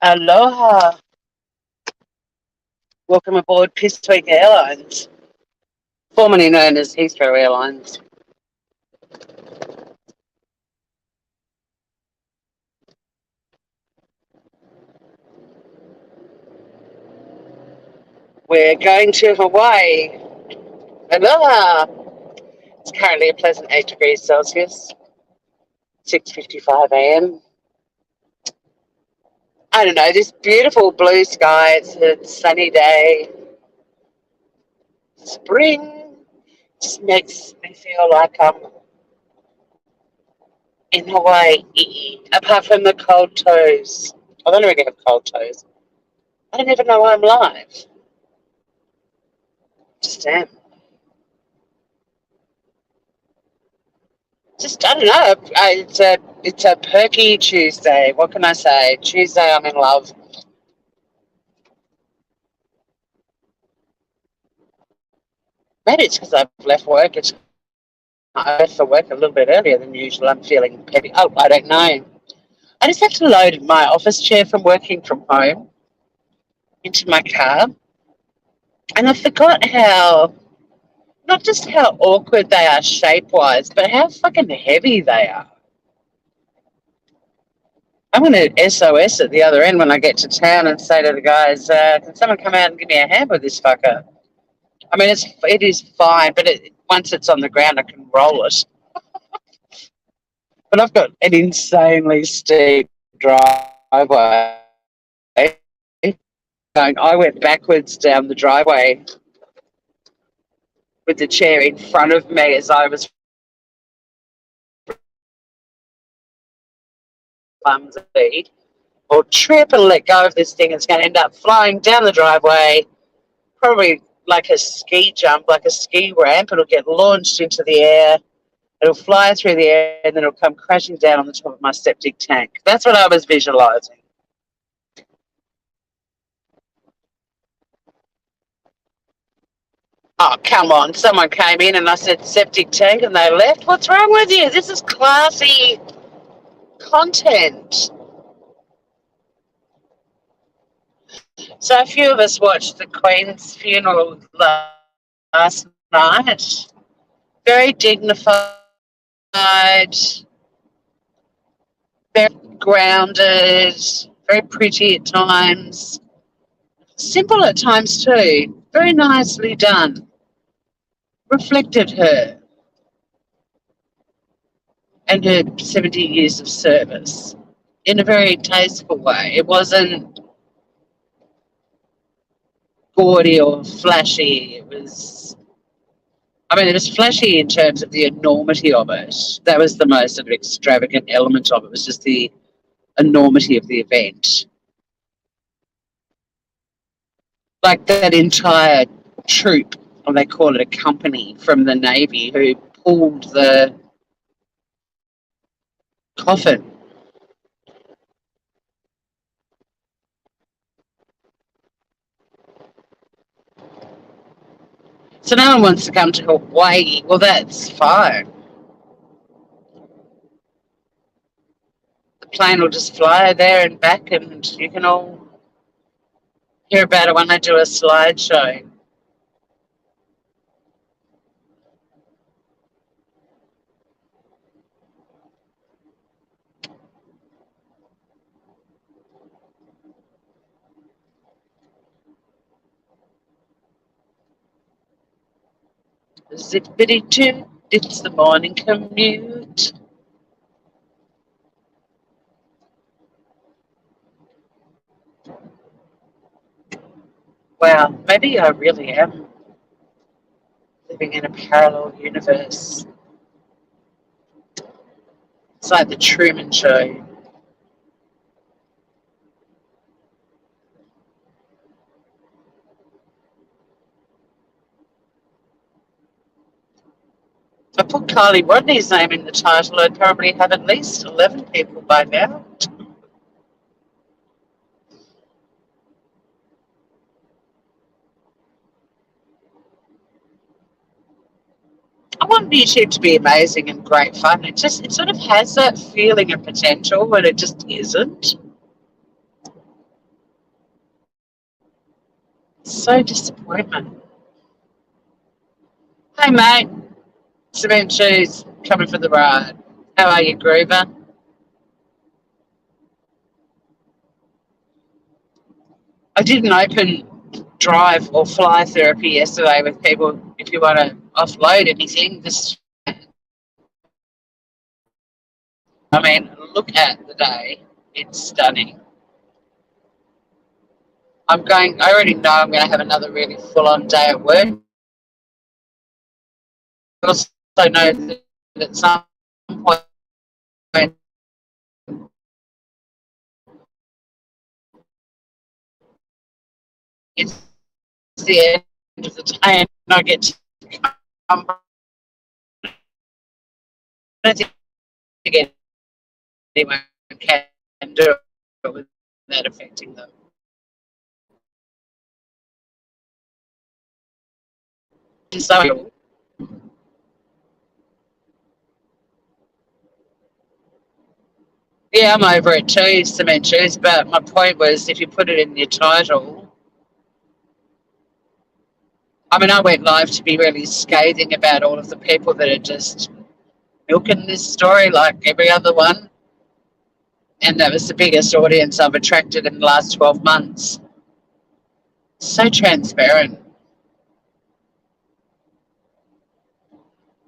Aloha. Welcome aboard Pissweek Airlines, formerly known as Heathrow Airlines. We're going to Hawaii. Aloha. It's currently a pleasant 8 degrees Celsius, 6:55 a.m. I don't know, this beautiful blue sky. It's a sunny day. Spring just makes me feel like I'm in Hawaii, apart from the cold toes. I don't really have cold toes. I don't even know why I'm live. Just am. Just I don't know. It's a perky Tuesday. What can I say? Tuesday, I'm in love. Maybe it's because I've left work. I left for work a little bit earlier than usual. I'm feeling petty. Oh, I don't know. I just had to load my office chair from working from home into my car, and I forgot how not just how awkward they are shape wise, but how fucking heavy they are. I'm going to SOS at the other end when I get to town and say to the guys, can someone come out and give me a hand with this fucker? I mean, it is fine, but once it's on the ground, I can roll it. But I've got an insanely steep driveway. I went backwards down the driveway with the chair in front of me as I was clumsy. Or trip and let go of this thing. It's going to end up flying down the driveway, probably like a ski jump, like a ski ramp. It'll get launched into the air. It'll fly through the air and then it'll come crashing down on the top of my septic tank. That's what I was visualizing. Oh, come on. Someone came in and I said septic tank and they left. What's wrong with you? This is classy content. So a few of us watched the Queen's funeral last night. Very dignified, very grounded, very pretty at times. Simple at times too. Very nicely done. Reflected her and her 70 years of service in a very tasteful way. It wasn't gaudy or flashy. It was flashy in terms of the enormity of it. That was the most sort of extravagant element of it, was just the enormity of the event. Like that entire troop, or they call it a company from the Navy, who pulled the coffin. So no one wants to come to Hawaii. Well, that's fine. The plane will just fly there and back, and you can all hear about it when I do a slideshow. Zippity-toot, it's the morning commute. Wow, maybe I really am living in a parallel universe. It's like the Truman Show. If I put Kylie Rodney's name in the title, I'd probably have at least 11 people by now. I want YouTube to be amazing and great fun. It sort of has that feeling of potential, but it just isn't. So disappointment. Hey mate, cement shoes coming for the ride. How are you, Groover? I did an open drive or fly therapy yesterday with people. If you want to offload anything, just I mean, look at the day. It's stunning. I already know I'm going to have another really full on day at work. I also know that at some point it's the end of the day and I get to come. I don't think anyone can do it without affecting them. So, yeah, I'm over it too, cement shoes. But my point was, if you put it in your title, I mean, I went live to be really scathing about all of the people that are just milking this story like every other one. And that was the biggest audience I've attracted in the last 12 months. So transparent.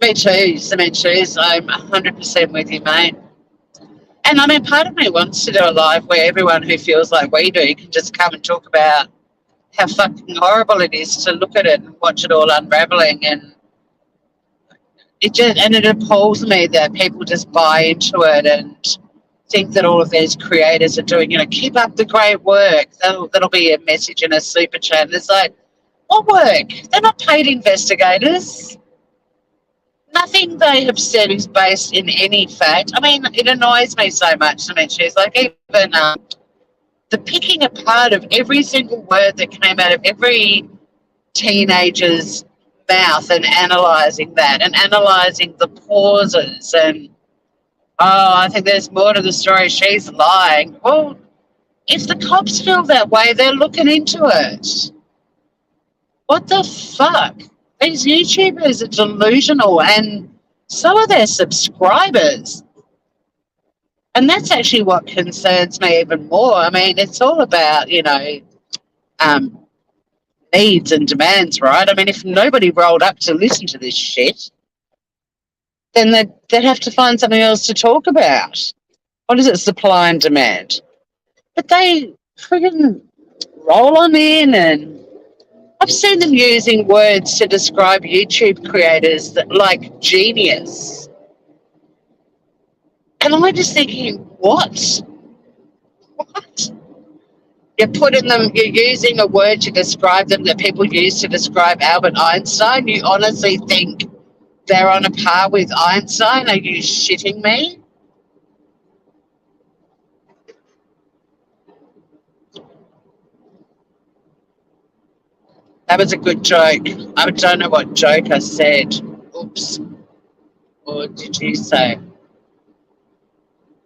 Me too, cement shoes. I'm 100% with you, mate. And I mean, part of me wants to do a live where everyone who feels like we do can just come and talk about how fucking horrible it is to look at it and watch it all unraveling. And it appalls me that people just buy into it and think that all of these creators are doing, keep up the great work. That'll be a message in a super chat. It's like, what work? They're not paid investigators. Nothing they have said is based in any fact. I mean, it annoys me so much. I mean, she's like, even the picking apart of every single word that came out of every teenager's mouth and analysing that and analysing the pauses and, oh, I think there's more to the story. She's lying. Well, if the cops feel that way, they're looking into it. What the fuck? These YouTubers are delusional and so are their subscribers. And that's actually what concerns me even more. I mean, it's all about, needs and demands, right? I mean, if nobody rolled up to listen to this shit, then they'd have to find something else to talk about. What is it, supply and demand? But they friggin' roll on in, and I've seen them using words to describe YouTube creators that like genius. And I'm just thinking, what? What? You're using a word to describe them that people use to describe Albert Einstein. You honestly think they're on a par with Einstein? Are you shitting me? That was a good joke. I don't know what joke I said. Oops. Or did you say?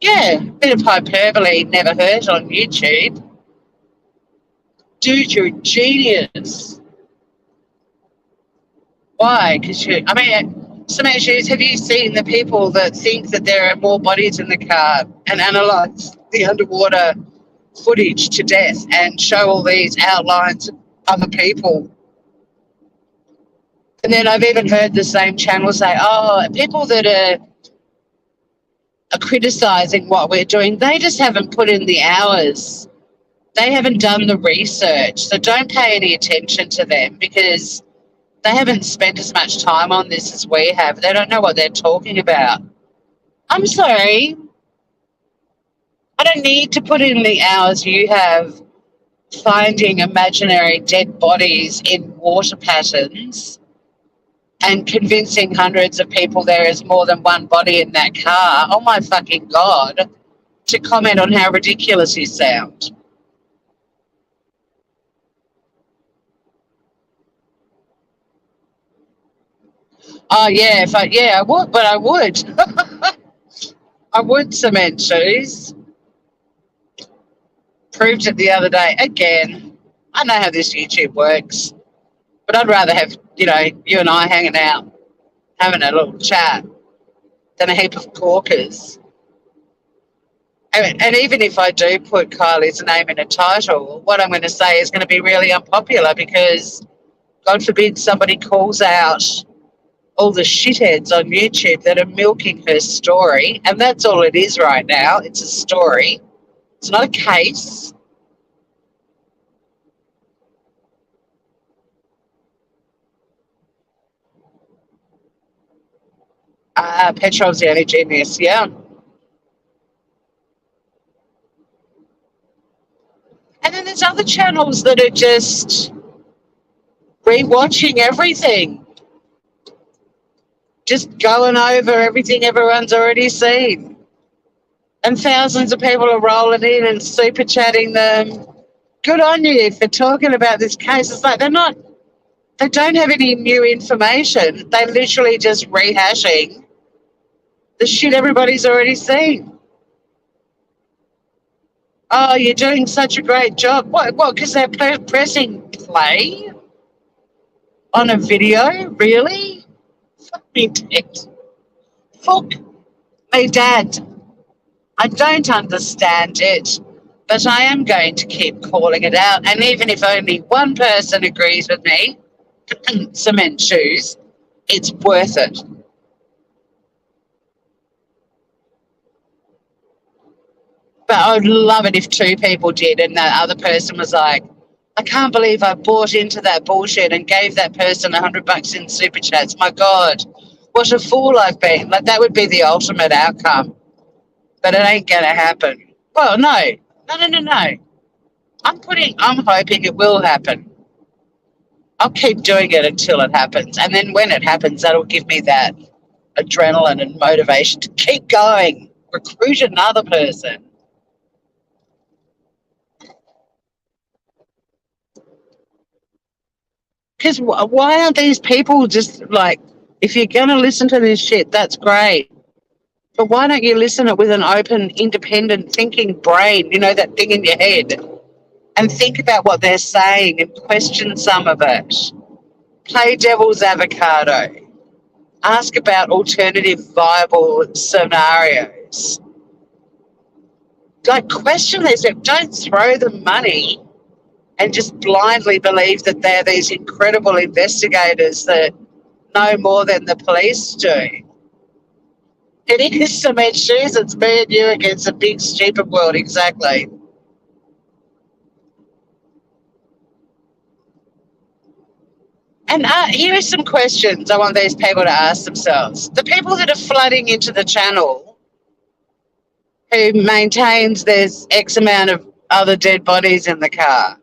Yeah, bit of hyperbole never hurt on YouTube. Dude, you're a genius. Why? Because I mean, some issues. Have you seen the people that think that there are more bodies in the car and analyse the underwater footage to death and show all these outlines of other people? And then I've even heard the same channel say, oh, people that are criticising what we're doing, they just haven't put in the hours. They haven't done the research. So don't pay any attention to them because they haven't spent as much time on this as we have. They don't know what they're talking about. I'm sorry. I don't need to put in the hours you have finding imaginary dead bodies in water patterns and convincing hundreds of people there is more than one body in that car. Oh, my fucking God. To comment on how ridiculous you sound. Oh, yeah, I would, but I would. I would, cement shoes. Proved it the other day again. I know how this YouTube works, but I'd rather have, you and I hanging out, having a little chat, than a heap of corkers. And even if I do put Kylie's name in a title, what I'm going to say is going to be really unpopular because, God forbid, somebody calls out all the shitheads on YouTube that are milking her story. And that's all it is right now. It's a story. It's not a case. Petrol's the only genius, yeah. And then there's other channels that are just rewatching everything, just going over everything everyone's already seen. And thousands of people are rolling in and super chatting them. Good on you for talking about this case. It's like they don't have any new information. They're literally just rehashing the shit everybody's already seen. Oh, you're doing such a great job. What, because they're pressing play on a video? Really? Fuck me, Dad. Fuck me, Dad. I don't understand it, but I am going to keep calling it out. And even if only one person agrees with me, cement shoes, it's worth it. But I would love it if two people did and that other person was like, I can't believe I bought into that bullshit and gave that person $100 in super chats. My God, what a fool I've been. Like, that would be the ultimate outcome. But it ain't going to happen. Well, no. No. I'm hoping it will happen. I'll keep doing it until it happens. And then when it happens, that'll give me that adrenaline and motivation to keep going. Recruit another person. Because why aren't these people just like, if you're going to listen to this shit, that's great. But why don't you listen to it with an open, independent thinking brain, that thing in your head, and think about what they're saying and question some of it. Play devil's avocado. Ask about alternative viable scenarios. Like, question this. Don't throw them money and just blindly believe that they're these incredible investigators that know more than the police do. It is cement shoes. It's me and you against a big, stupid world, exactly. And here are some questions I want these people to ask themselves. The people that are flooding into the channel who maintains there's X amount of other dead bodies in the car,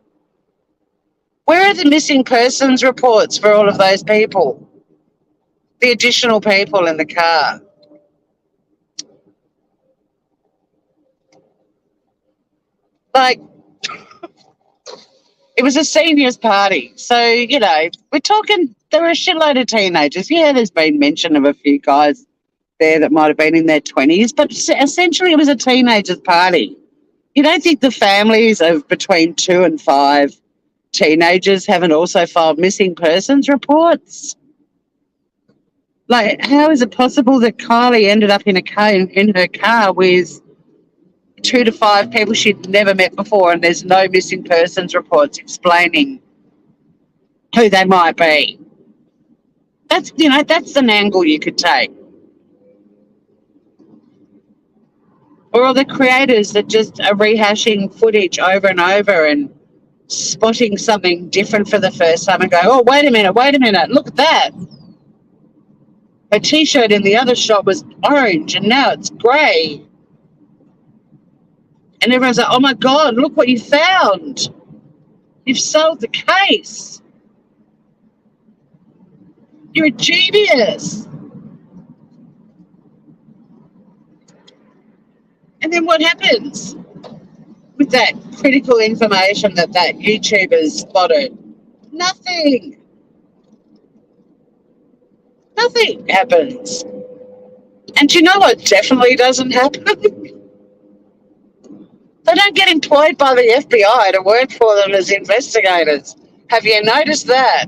where are the missing persons reports for all of those people? The additional people in the car? Like, it was a seniors party. So, we're talking, there were a shitload of teenagers. Yeah, there's been mention of a few guys there that might have been in their 20s, but essentially it was a teenagers party. You don't think the families of between 2 and 5 teenagers haven't also filed missing persons reports? Like, how is it possible that Kylie ended up in her car with 2 to 5 people she'd never met before, and there's no missing persons reports explaining who they might be? That's an angle you could take. Or are the creators that just are rehashing footage over and over and spotting something different for the first time and go, oh, wait a minute, look at that. Her T-shirt in the other shot was orange and now it's grey. And everyone's like, oh, my God, look what you found. You've solved the case. You're a genius. And then what happens with that critical information that YouTuber's spotted? Nothing. Nothing happens. And do you know what definitely doesn't happen? They don't don't get employed by the FBI to work for them as investigators. Have you noticed that?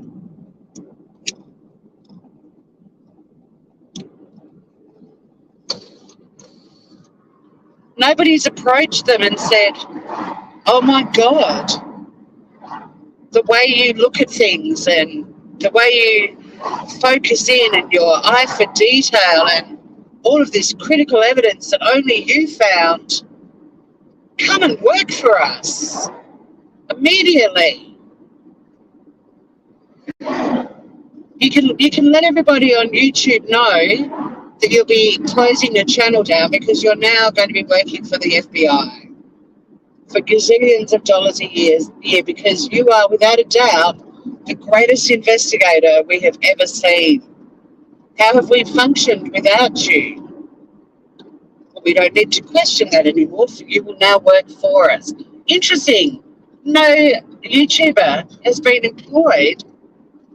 Nobody's approached them and said, oh my God, the way you look at things and the way you focus in and your eye for detail and all of this critical evidence that only you found, come and work for us immediately. You can let everybody on YouTube know that you'll be closing your channel down because you're now going to be working for the FBI for gazillions of dollars a year because you are, without a doubt, the greatest investigator we have ever seen. How have we functioned without you? Well, we don't need to question that anymore. You will now work for us. Interesting. No YouTuber has been employed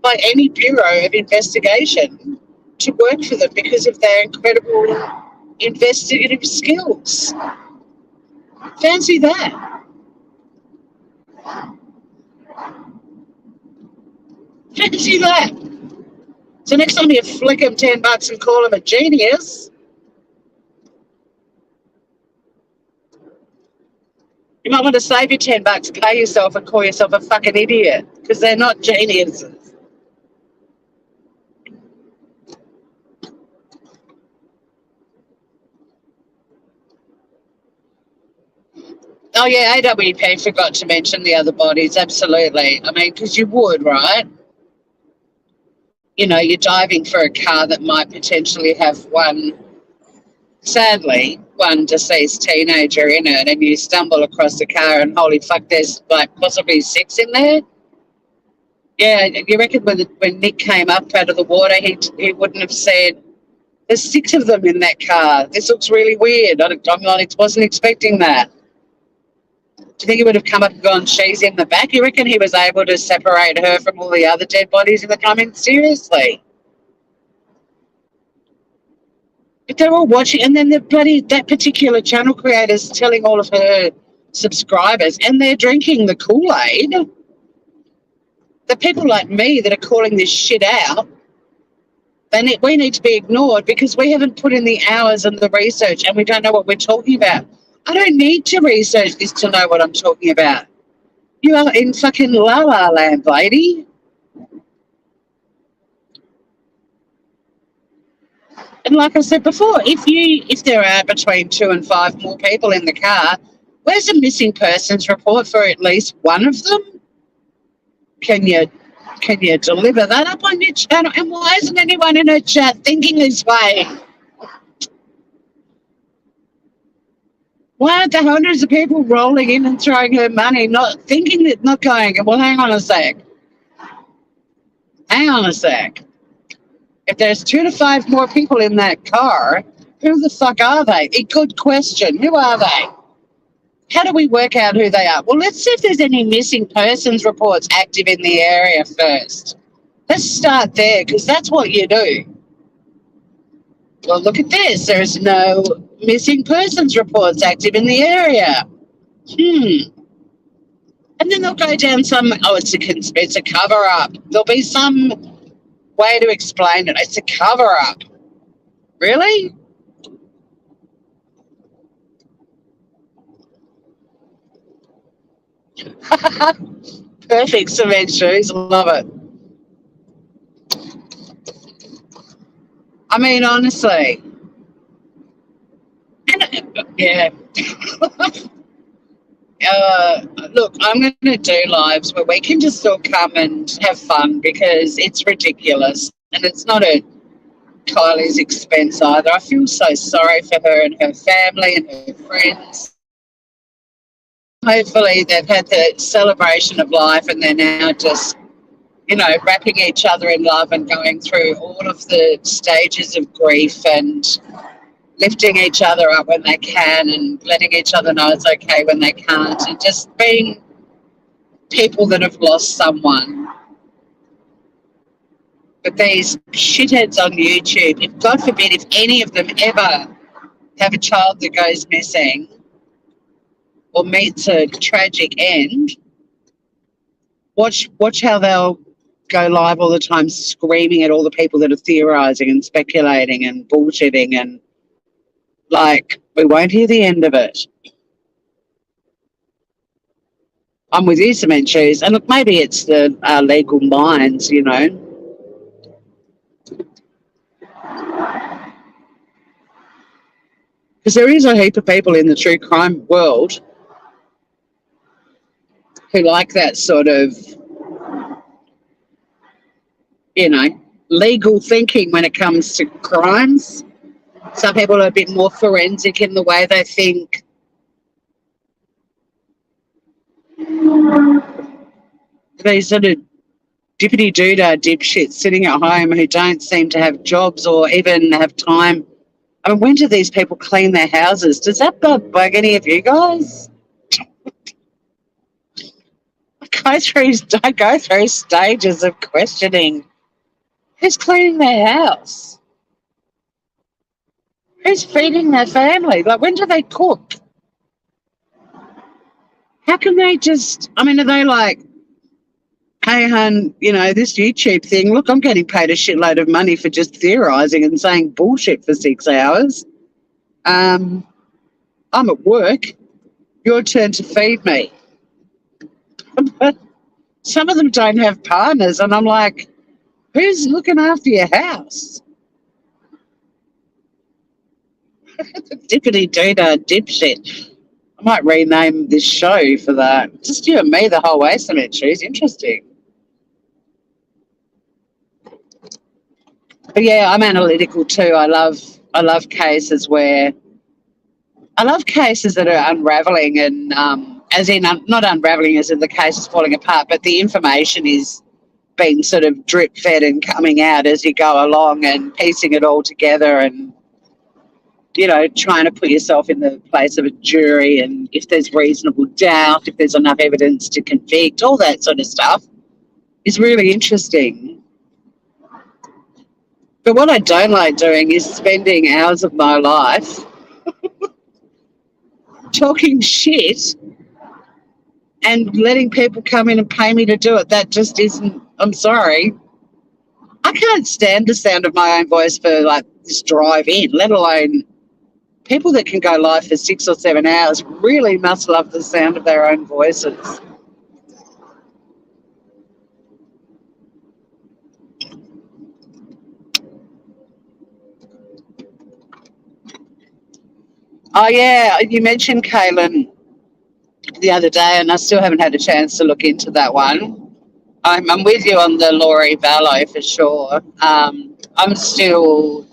by any Bureau of Investigation to work for them because of their incredible investigative skills. Fancy that. Fancy that. So next time you flick him $10 and call him a genius, you might want to save your $10, pay yourself and call yourself a fucking idiot because they're not geniuses. Oh, yeah, AWP forgot to mention the other bodies, absolutely. I mean, because you would, right? You know, you're diving for a car that might potentially have sadly, one deceased teenager in it, and you stumble across the car and holy fuck, there's like possibly 6 in there. Yeah, you reckon when Nick came up out of the water, he wouldn't have said, there's 6 of them in that car. This looks really weird. I wasn't expecting that. Do you think he would have come up and gone, she's in the back? You reckon he was able to separate her from all the other dead bodies in the coming? Seriously? But they're all watching, and then that particular channel creator's telling all of her subscribers, and they're drinking the Kool-Aid. The people like me that are calling this shit out, we need to be ignored because we haven't put in the hours and the research and we don't know what we're talking about. I don't need to research this to know what I'm talking about. You are in fucking la-la land, lady. And like I said before, if there are between 2 and 5 more people in the car, where's a missing persons report for at least one of them? Can you deliver that up on your channel? And why isn't anyone in her chat thinking this way? Why aren't there hundreds of people rolling in and throwing her money, not thinking that, not going, well, hang on a sec. Hang on a sec. If there's 2 to 5 more people in that car, who the fuck are they? A good question. Who are they? How do we work out who they are? Well, let's see if there's any missing persons reports active in the area first. Let's start there because that's what you do. Well, look at this. There's no missing persons reports active in the area. And then they'll go down it's a cover-up. There'll be some way to explain it. It's a cover-up. Really? Perfect cement shoes. Love it. I mean, honestly. Yeah. Look, I'm going to do lives where we can just all come and have fun because it's ridiculous and it's not at Kylie's expense either. I feel so sorry for her and her family and her friends. Hopefully they've had the celebration of life and they're now just, wrapping each other in love and going through all of the stages of grief and lifting each other up when they can and letting each other know it's okay when they can't and just being people that have lost someone. But these shitheads on YouTube, if God forbid, if any of them ever have a child that goes missing or meets a tragic end, watch how they'll go live all the time screaming at all the people that are theorising and speculating and bullshitting, and like, we won't hear the end of it. I'm with you, Cement Shoes. And look, maybe it's the legal minds, you know. Because there is a heap of people in the true crime world who like that sort of, you know, legal thinking when it comes to crimes. Some people are a bit more forensic in the way they think. These sort of dippity-doodah dipshits sitting at home who don't seem to have jobs or even have time. I mean, when do these people clean their houses? Does that bug any of you guys? I go through stages of questioning who's cleaning their house? Who's feeding their family? Like, when do they cook? How can they just, I mean, are they like, hey, hun, you know, this YouTube thing, look, I'm getting paid a shitload of money for just theorising and saying bullshit for 6 hours. I'm at work. Your turn to feed me. But some of them don't have partners, and I'm like, who's looking after your house? Dippity-doo-dah dipshit. I might rename this show for that. Just you and me the whole way, Cement Shoes. Interesting. But yeah, I'm analytical too. I love cases that are unraveling, and as in not unraveling as in the case is falling apart, but the information is being sort of drip fed and coming out as you go along and piecing it all together, and, you know, trying to put yourself in the place of a jury, and if there's reasonable doubt, if there's enough evidence to convict, all that sort of stuff is really interesting. But what I don't like doing is spending hours of my life talking shit and letting people come in and pay me to do it. That just isn't, I'm sorry. I can't stand the sound of my own voice for like this drive in, let alone people that can go live for 6 or 7 hours really must love the sound of their own voices. Oh, yeah, you mentioned Kaylin the other day, and I still haven't had a chance to look into that one. I'm with you on the Laurie Vallow for sure. I still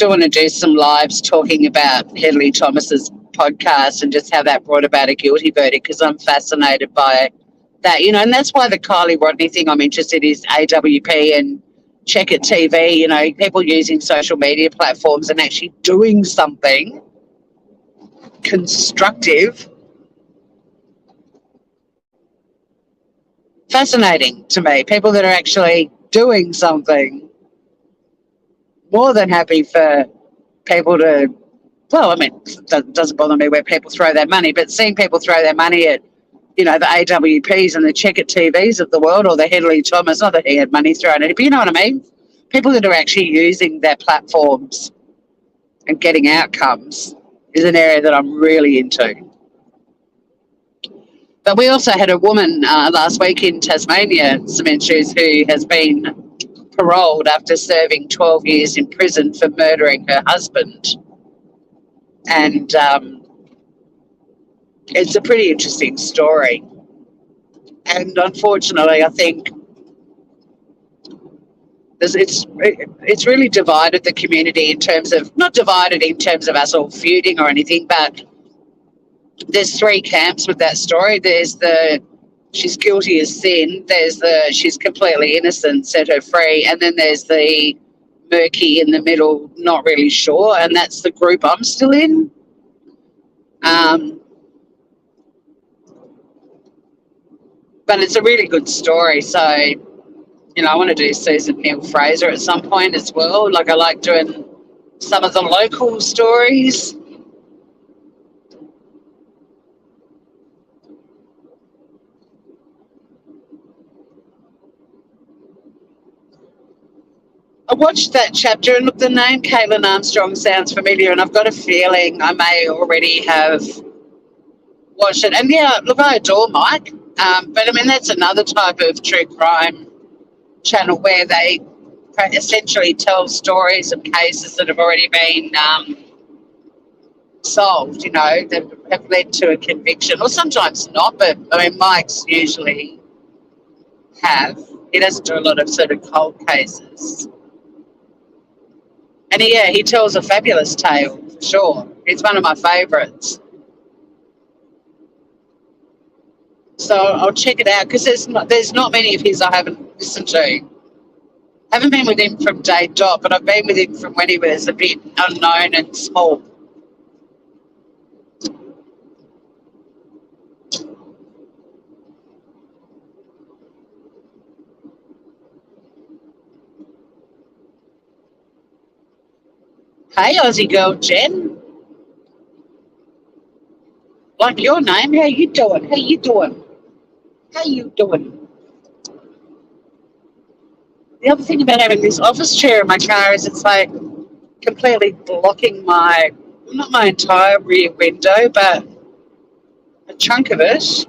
want to do some lives talking about Hedley Thomas's podcast and just how that brought about a guilty verdict, because I'm fascinated by that, you know, and that's why the Kylie Rodney thing I'm interested in is AWP and Check It TV, you know, people using social media platforms and actually doing something constructive. Fascinating to me, people that are actually doing something. More than happy for people to, well, I mean, it doesn't bother me where people throw their money, but seeing people throw their money at, you know, the AWPs and the Check It TVs of the world, or the Hedley Thomas, not that he had money thrown at it, but you know what I mean? People that are actually using their platforms and getting outcomes is an area that I'm really into. But we also had a woman last week in Tasmania, Cement Shoes, who has been paroled after serving 12 years in prison for murdering her husband. And it's a pretty interesting story. And unfortunately, I think it's really divided the community in terms of, not divided in terms of us all feuding or anything, but there's 3 camps with that story. There's the she's guilty as sin, there's the she's completely innocent, set her free, and then there's the murky in the middle, not really sure, and that's the group I'm still in. But it's a really good story, so, you know, I want to do Susan Hill Fraser at some point as well. Like, I like doing some of the local stories. watched that chapter and look, the name Caitlin Armstrong sounds familiar, and I've got a feeling I may already have watched it. And yeah, look, I adore Mike, but I mean that's another type of true crime channel where they essentially tell stories of cases that have already been solved, you know, that have led to a conviction, or sometimes not. But I mean, Mike's usually have. He doesn't do a lot of sort of cold cases. And he tells a fabulous tale, for sure. He's one of my favourites. So I'll check it out because there's not many of his I haven't listened to. I haven't been with him from day dot, but I've been with him from when he was a bit unknown and small. Hey, Aussie girl Jen. Like your name, how you doing? How you doing? How you doing? The other thing about having this office chair in my car is it's like completely blocking not my entire rear window, but a chunk of it.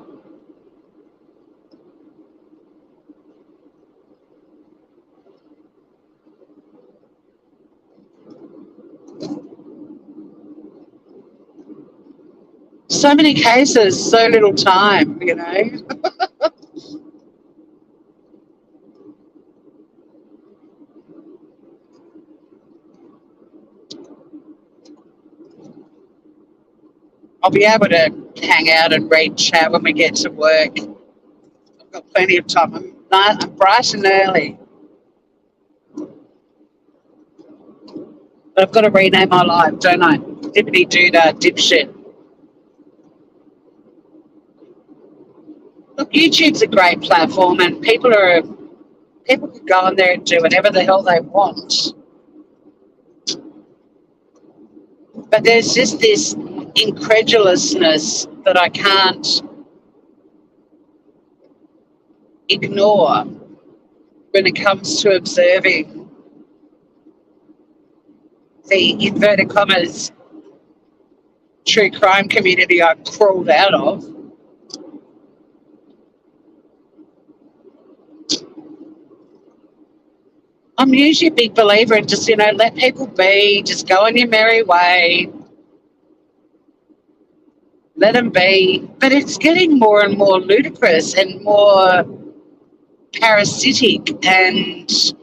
So many cases, so little time, you know. I'll be able to hang out and read chat when we get to work. I've got plenty of time. I'm bright and early. But I've got to rename my life, don't I? Dippity doodah, dipshit. Look, YouTube's a great platform, and people can go on there and do whatever the hell they want. But there's just this incredulousness that I can't ignore when it comes to observing the inverted commas true crime community I crawled out of. I'm usually a big believer in just, let people be, just go on your merry way, let them be. But it's getting more and more ludicrous and more parasitic, and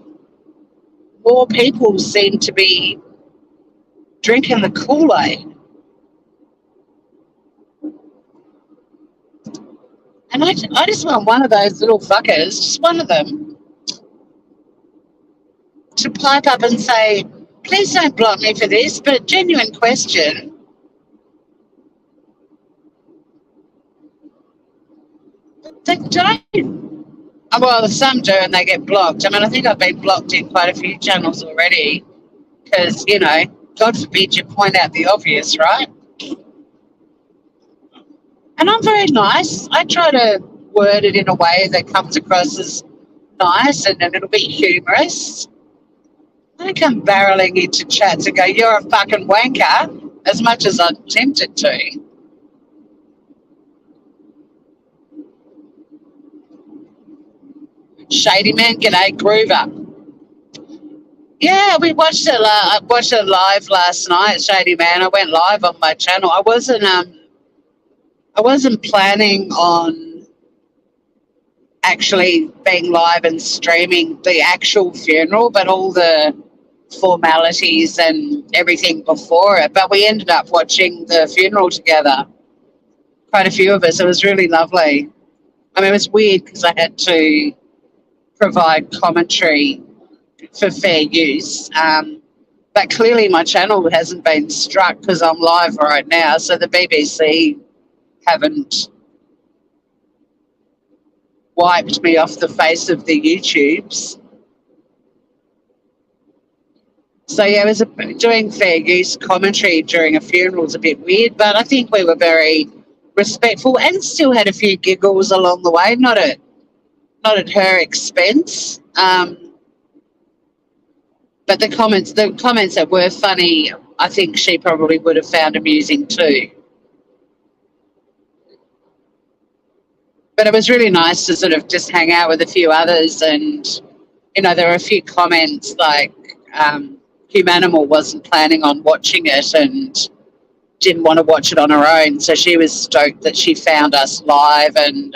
more people seem to be drinking the Kool-Aid. And I just want one of those little fuckers, just one of them, to pipe up and say, please don't block me for this, but genuine question. But they don't. Well, some do and they get blocked. I mean, I think I've been blocked in quite a few channels already because, God forbid you point out the obvious, right? And I'm very nice. I try to word it in a way that comes across as nice and a little bit humorous. I don't come barreling into chats and go, you're a fucking wanker, as much as I'm tempted to. Shady man, g'day, Groover. Yeah, we watched it. I watched it live last night, Shady man. I went live on my channel. I wasn't planning on actually being live and streaming the actual funeral, but all the formalities and everything before it. But we ended up watching the funeral together, quite a few of us. It was really lovely. I mean, it was weird because I had to provide commentary for fair use. But clearly my channel hasn't been struck because I'm live right now, so the BBC haven't wiped me off the face of the YouTubes. So, yeah, it was doing fair use commentary during a funeral is a bit weird, but I think we were very respectful and still had a few giggles along the way, not at her expense. But the comments that were funny, I think she probably would have found amusing too. But it was really nice to sort of just hang out with a few others, and there were a few comments like Humanimal wasn't planning on watching it and didn't want to watch it on her own, so she was stoked that she found us live. And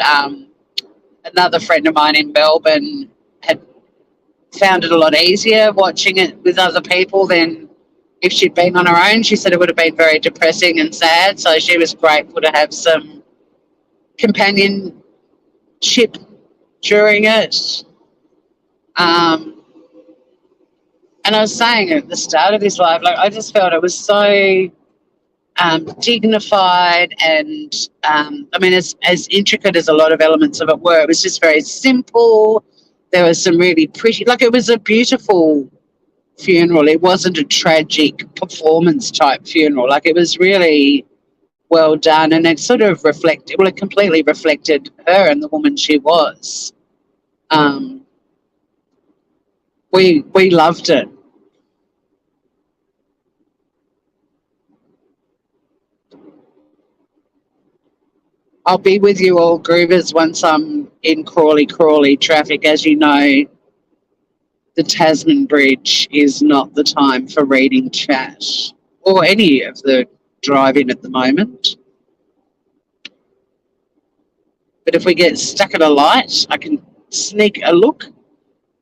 another friend of mine in Melbourne had found it a lot easier watching it with other people than if she'd been on her own. She said it would have been very depressing and sad, so she was grateful to have some companionship during it. And I was saying at the start of this live, like, I just felt it was so dignified, and I mean, as intricate as a lot of elements of it were, it was just very simple. There was some really pretty, like, it was a beautiful funeral. It wasn't a tragic performance type funeral. Like, it was really well done, and it sort of reflected, well, it completely reflected her and the woman she was. We loved it. I'll be with you all, Groovers, once I'm in Crawley traffic. As you know, the Tasman Bridge is not the time for reading chat or any of the drive-in at the moment. But if we get stuck at a light, I can sneak a look.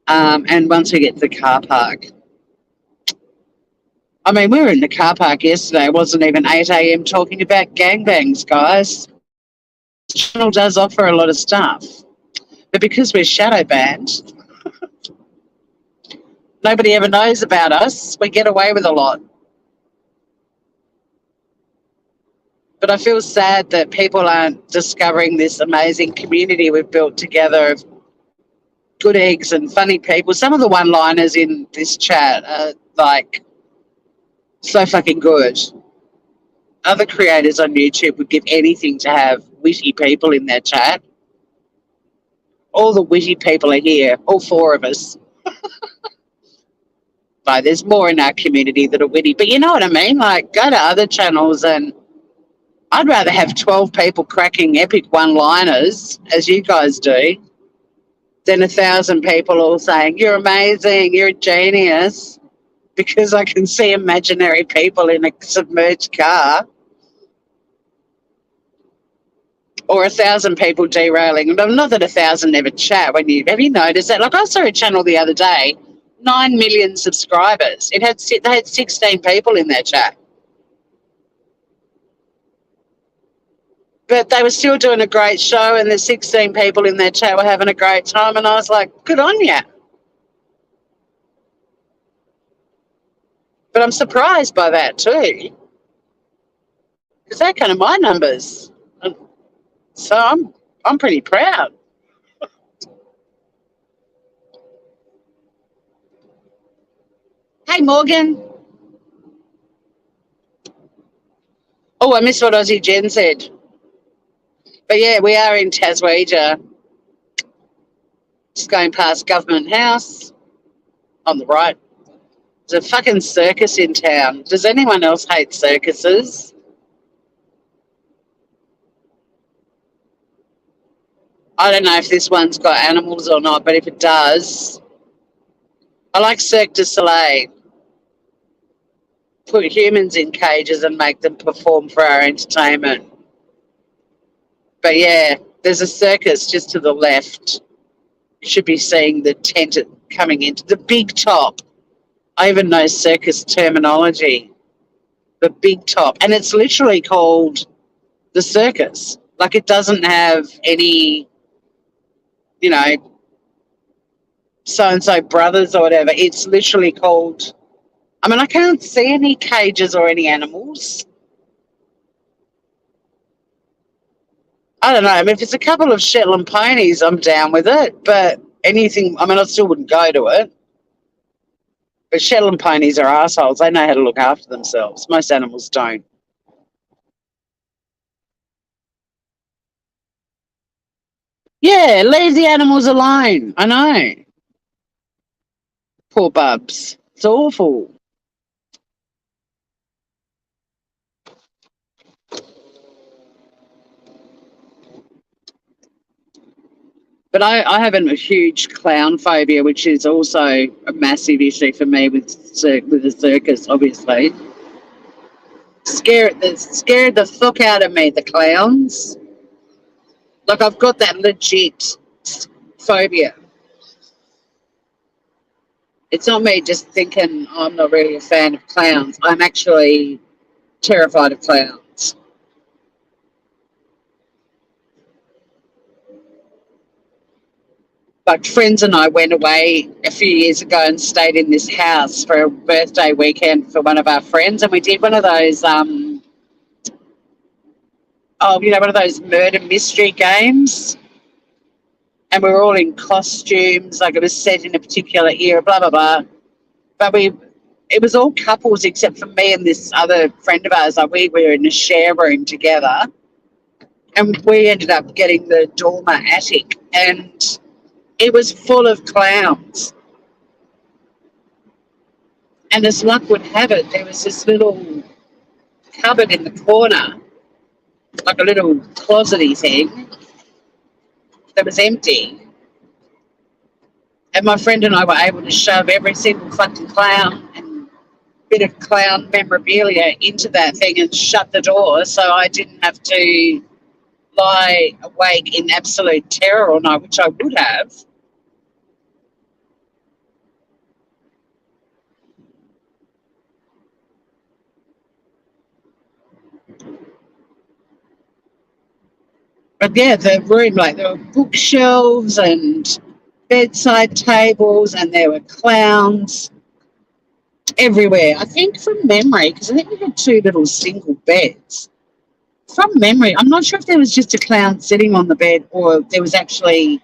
And once we get to the car park, I mean, we were in the car park yesterday. It wasn't even 8 a.m. talking about gangbangs, guys. The channel does offer a lot of stuff. But because we're shadow banned, nobody ever knows about us. We get away with a lot. But I feel sad that people aren't discovering this amazing community we've built together of good eggs and funny people. Some of the one-liners in this chat are like so fucking good. Other creators on YouTube would give anything to have witty people in their chat. All the witty people are here, all four of us. But there's more in our community that are witty. But you know what I mean? Like, go to other channels, and I'd rather have 12 people cracking epic one-liners, as you guys do, than 1,000 people all saying, you're amazing, you're a genius, because I can see imaginary people in a submerged car. Or 1,000 people derailing. Not that 1,000 never chat. Have you noticed that? Like, I saw a channel the other day, 9 million subscribers. They had 16 people in their chat. But they were still doing a great show, and the 16 people in their chat were having a great time, and I was like, good on you. But I'm surprised by that too, because they're kind of my numbers. So I'm pretty proud. Hey, Morgan. Oh, I missed what Aussie Jen said. But yeah, we are in Taswegia, just going past Government House on the right. There's a fucking circus in town. Does anyone else hate circuses? I don't know if this one's got animals or not, but if it does, I like Cirque du Soleil. Put humans in cages and make them perform for our entertainment. But yeah, there's a circus just to the left. You should be seeing the tent coming into the big top. I even know circus terminology. The big top. And it's literally called the circus. Like, it doesn't have any, so-and-so brothers or whatever. It's literally called, I mean, I can't see any cages or any animals. I don't know. I mean, if it's a couple of Shetland ponies, I'm down with it. But anything, I mean, I still wouldn't go to it. But Shetland ponies are assholes. They know how to look after themselves. Most animals don't. Yeah, leave the animals alone. I know. Poor bubs. It's awful. But I have a huge clown phobia, which is also a massive issue for me with the circus, obviously. Scared the fuck out of me, the clowns. Like, I've got that legit phobia. It's not me just thinking, oh, I'm not really a fan of clowns. I'm actually terrified of clowns. Like, friends and I went away a few years ago and stayed in this house for a birthday weekend for one of our friends, and we did one of those one of those murder mystery games, and we were all in costumes, like it was set in a particular era, blah blah blah. But it was all couples except for me and this other friend of ours. Like, we were in a share room together, and we ended up getting the dormer attic, and it was full of clowns. And as luck would have it, there was this little cupboard in the corner, like a little closety thing that was empty. And my friend and I were able to shove every single fucking clown and bit of clown memorabilia into that thing and shut the door, so I didn't have to lie awake in absolute terror all night, which I would have. But yeah, the room, like, there were bookshelves and bedside tables, and there were clowns everywhere. I think from memory, because I think we had two little single beds. From memory, I'm not sure if there was just a clown sitting on the bed or there was actually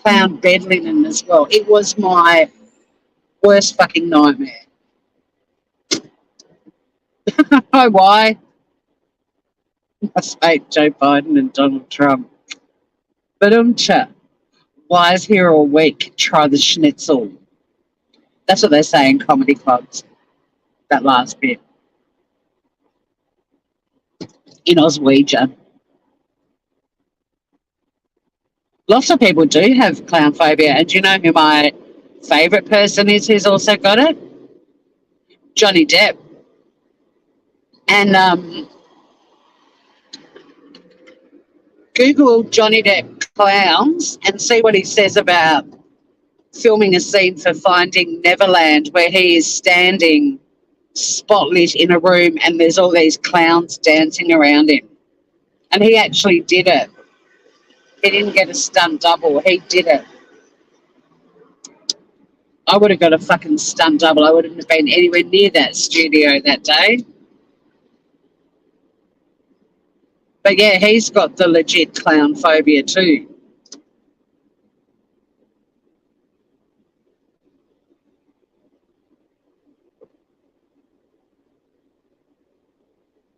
clown bed linen as well. It was my worst fucking nightmare. Oh, why? I hate Joe Biden and Donald Trump. But why is here all week? Try the schnitzel. That's what they say in comedy clubs, that last bit. In Oswegia. Lots of people do have clown phobia. And do you know who my favourite person is who's also got it? Johnny Depp. And Google Johnny Depp clowns and see what he says about filming a scene for Finding Neverland where he is standing spotlit in a room and there's all these clowns dancing around him. And he actually did it. He didn't get a stunt double. He did it. I would have got a fucking stunt double. I wouldn't have been anywhere near that studio that day. But yeah, he's got the legit clown phobia too.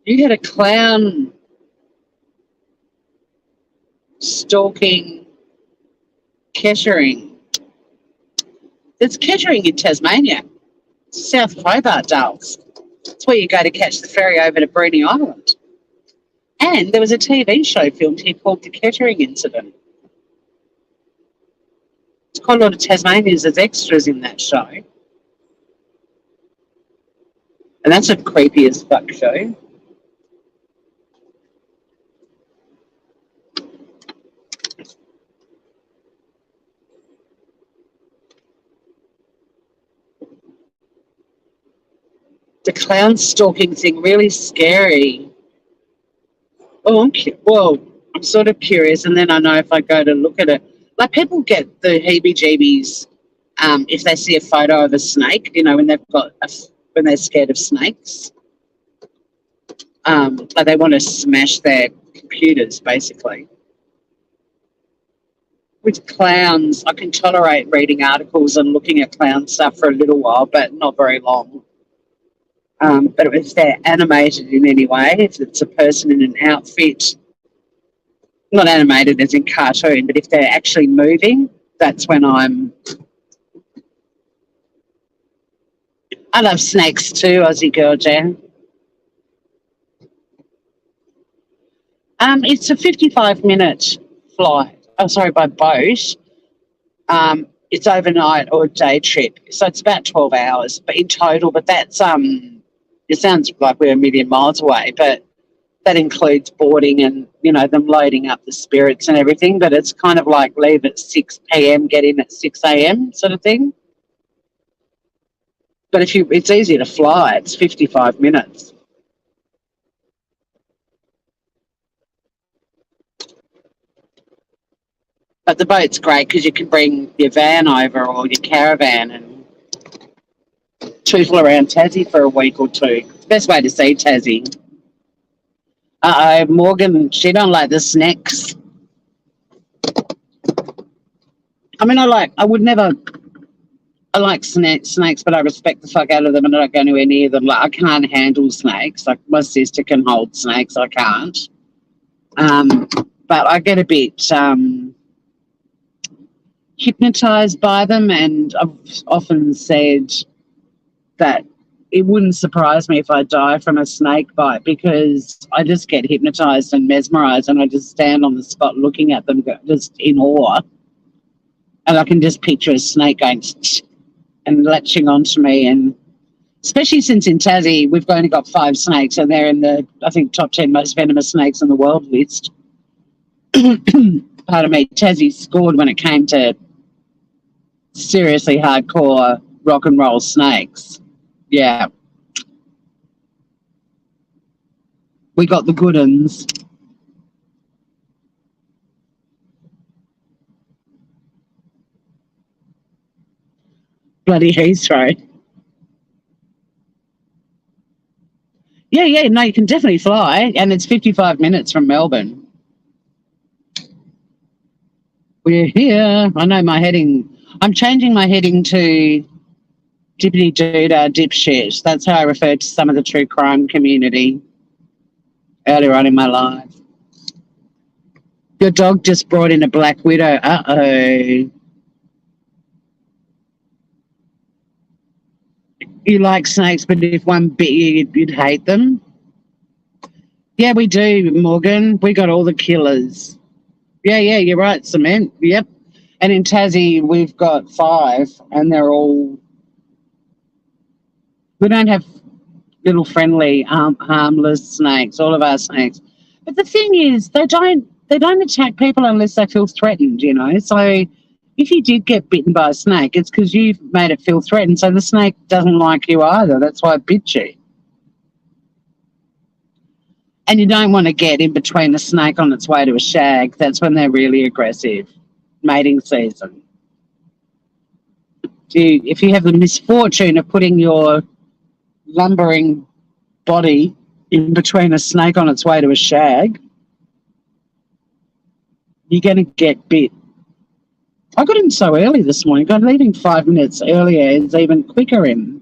You had a clown stalking Kettering. There's Kettering in Tasmania, South Hobart Dales. It's where you go to catch the ferry over to Bruny Island. And there was a TV show filmed here called The Kettering Incident. It's quite a lot of Tasmanians as extras in that show. And that's a creepy as fuck show. The clown stalking thing, really scary. Oh, I'm sort of curious, and then I know if I go to look at it. Like, people get the heebie-jeebies if they see a photo of a snake, when when they're scared of snakes. Like, they want to smash their computers, basically. With clowns, I can tolerate reading articles and looking at clown stuff for a little while, but not very long. But if they're animated in any way, if it's a person in an outfit, not animated as in cartoon, but if they're actually moving, that's when I'm I love snakes too, Aussie girl, Jan. It's a 55-minute flight. Oh, sorry, by boat. It's overnight or a day trip, so it's about 12 hours, but in total. But that's it sounds like we're a million miles away, but that includes boarding and them loading up the spirits and everything. But it's kind of like leave at 6 p.m., get in at 6 a.m. sort of thing. But it's easy to fly. It's 55 minutes. But the boat's great because you can bring your van over or your caravan and tootle around Tassie for a week or two. It's the best way to see Tassie. Morgan, she don't like the snakes. I mean, I like snakes, but I respect the fuck out of them and I don't go anywhere near them. Like, I can't handle snakes. Like, my sister can hold snakes. I can't. But I get a bit hypnotized by them, and I've often said that it wouldn't surprise me if I die from a snake bite because I just get hypnotized and mesmerized and I just stand on the spot looking at them just in awe. And I can just picture a snake going and latching onto me. And especially since in Tassie we've only got 5 snakes and they're in the, I think, top 10 most venomous snakes in the world list. Pardon me, Tassie scored when it came to seriously hardcore rock and roll snakes. Yeah. We got the good uns. Bloody Heathrow. Yeah, no, you can definitely fly, and it's 55 minutes from Melbourne. We're here. I know my heading. I'm changing my heading to dippity doodah dipshit. That's how I referred to some of the true crime community earlier on in my life. Your dog just brought in a black widow. Uh-oh. You like snakes, but if one bit you, you'd hate them? Yeah, we do, Morgan. We got all the killers. Yeah, you're right, Cement. Yep. And in Tassie, we've got 5, and they're all... We don't have little friendly, harmless snakes, all of our snakes. But the thing is, they don't attack people unless they feel threatened, So if you did get bitten by a snake, it's because you've made it feel threatened. So the snake doesn't like you either. That's why it bit you. And you don't want to get in between a snake on its way to a shag. That's when they're really aggressive. Mating season. If you have the misfortune of putting your lumbering body in between a snake on its way to a shag, you're going to get bit. I got in so early this morning. God, leaving 5 minutes earlier is even quicker in.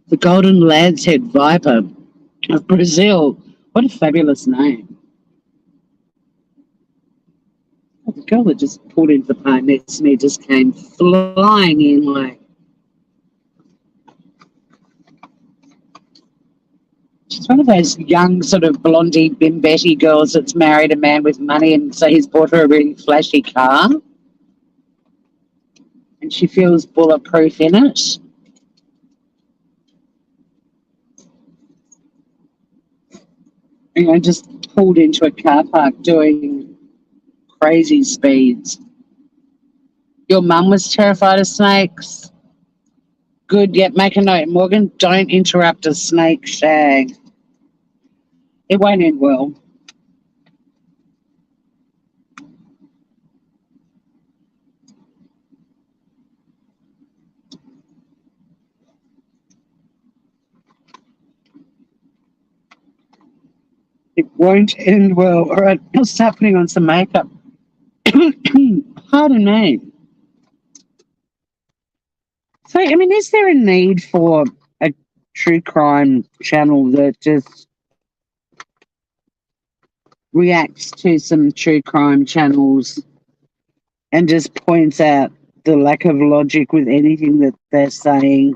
The Golden Lad's Head Viper of Brazil. What a fabulous name. Oh, the girl that just pulled into the park next to me just came flying in like... She's one of those young sort of blondie bimbetti girls that's married a man with money and so he's bought her a really flashy car. And she feels bulletproof in it. Just pulled into a car park doing crazy speeds. Your mum was terrified of snakes? Good, yep, make a note. Morgan, don't interrupt a snake shag. It won't end well. It won't end well. All right, I'll start putting on some makeup. Pardon me. So, I mean, is there a need for a true crime channel that just reacts to some true crime channels and just points out the lack of logic with anything that they're saying.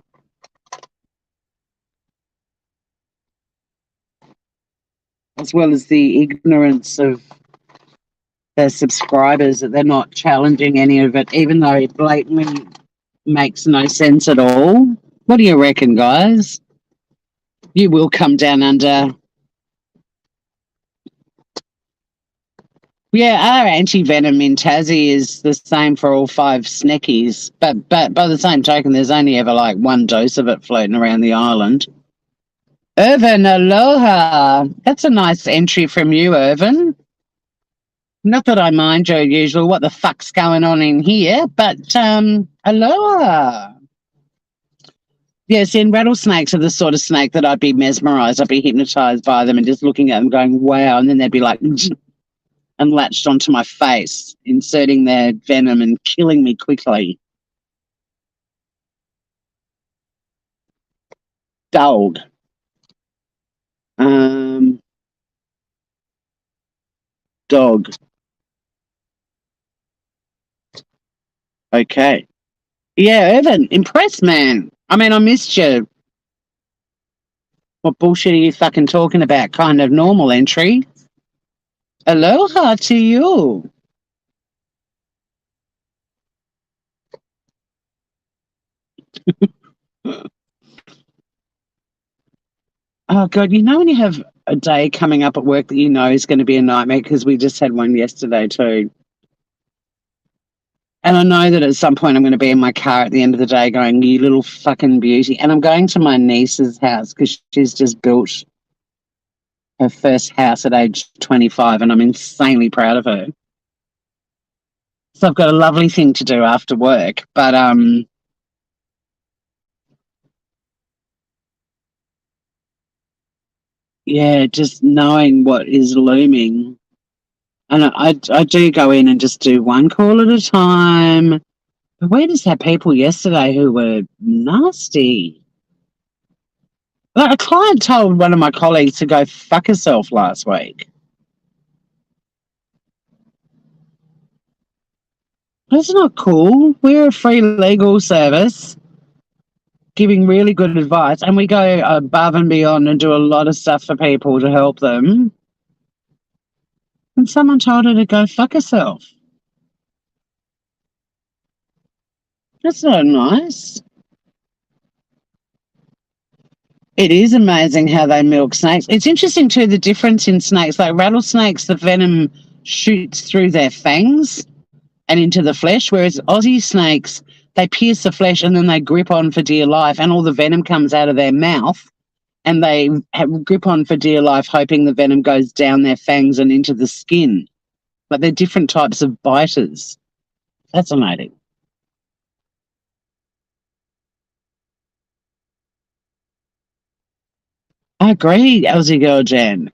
As well as the ignorance of their subscribers, that they're not challenging any of it, even though it blatantly makes no sense at all. What do you reckon, guys? You will come down under. Yeah, our anti-venom in Tassie is the same for all 5 sneckies. But by the same token, there's only ever like 1 dose of it floating around the island. Irvin, aloha. That's a nice entry from you, Irvin. Not that I mind your usual what the fuck's going on in here, but aloha. Yes, and rattlesnakes are the sort of snake that I'd be mesmerised, I'd be hypnotised by them and just looking at them going, wow, and then they'd be like, and latched onto my face, inserting their venom and killing me quickly. Dog. Dog. Okay. Yeah, Evan, impressed, man. I mean, I missed you. What bullshit are you fucking talking about? Kind of normal entry. Aloha to you. Oh, God, you know when you have a day coming up at work that you know is going to be a nightmare, because we just had one yesterday too. And I know that at some point I'm going to be in my car at the end of the day going, you little fucking beauty. And I'm going to my niece's house because she's just built her first house at age 25, and I'm insanely proud of her. So I've got a lovely thing to do after work. But yeah, just knowing what is looming. And I do go in and just do one call at a time. But we just had people yesterday who were nasty. Like a client told one of my colleagues to go fuck herself last week. That's not cool. We're a free legal service giving really good advice, and we go above and beyond and do a lot of stuff for people to help them. And someone told her to go fuck herself. That's not nice. It is amazing how they milk snakes. It's interesting too, the difference in snakes. Like rattlesnakes, the venom shoots through their fangs and into the flesh, whereas Aussie snakes, they pierce the flesh and then they grip on for dear life, and all the venom comes out of their mouth, and they grip on for dear life, hoping the venom goes down their fangs and into the skin. But they're different types of biters. Fascinating. I agree, Aussie girl Jan.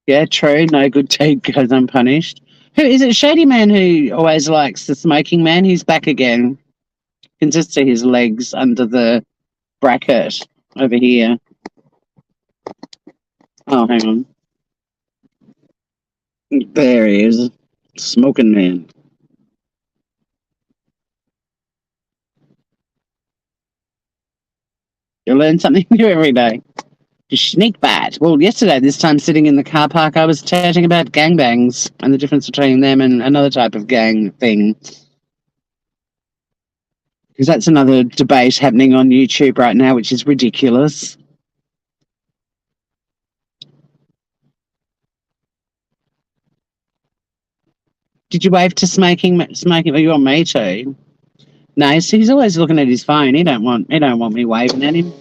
Yeah, true. No good deed goes unpunished. Who is it? Shady Man who always likes the smoking man. He's back again. You can just see his legs under the bracket over here. Oh, hang on. There he is. Smoking man. You learn something new every day. Sneak bat. Well, yesterday, this time sitting in the car park, I was chatting about gangbangs and the difference between them and another type of gang thing. Because that's another debate happening on YouTube right now, which is ridiculous. Did you wave to smoking? Oh, you want me to? No, he's always looking at his phone. He don't want me waving at him.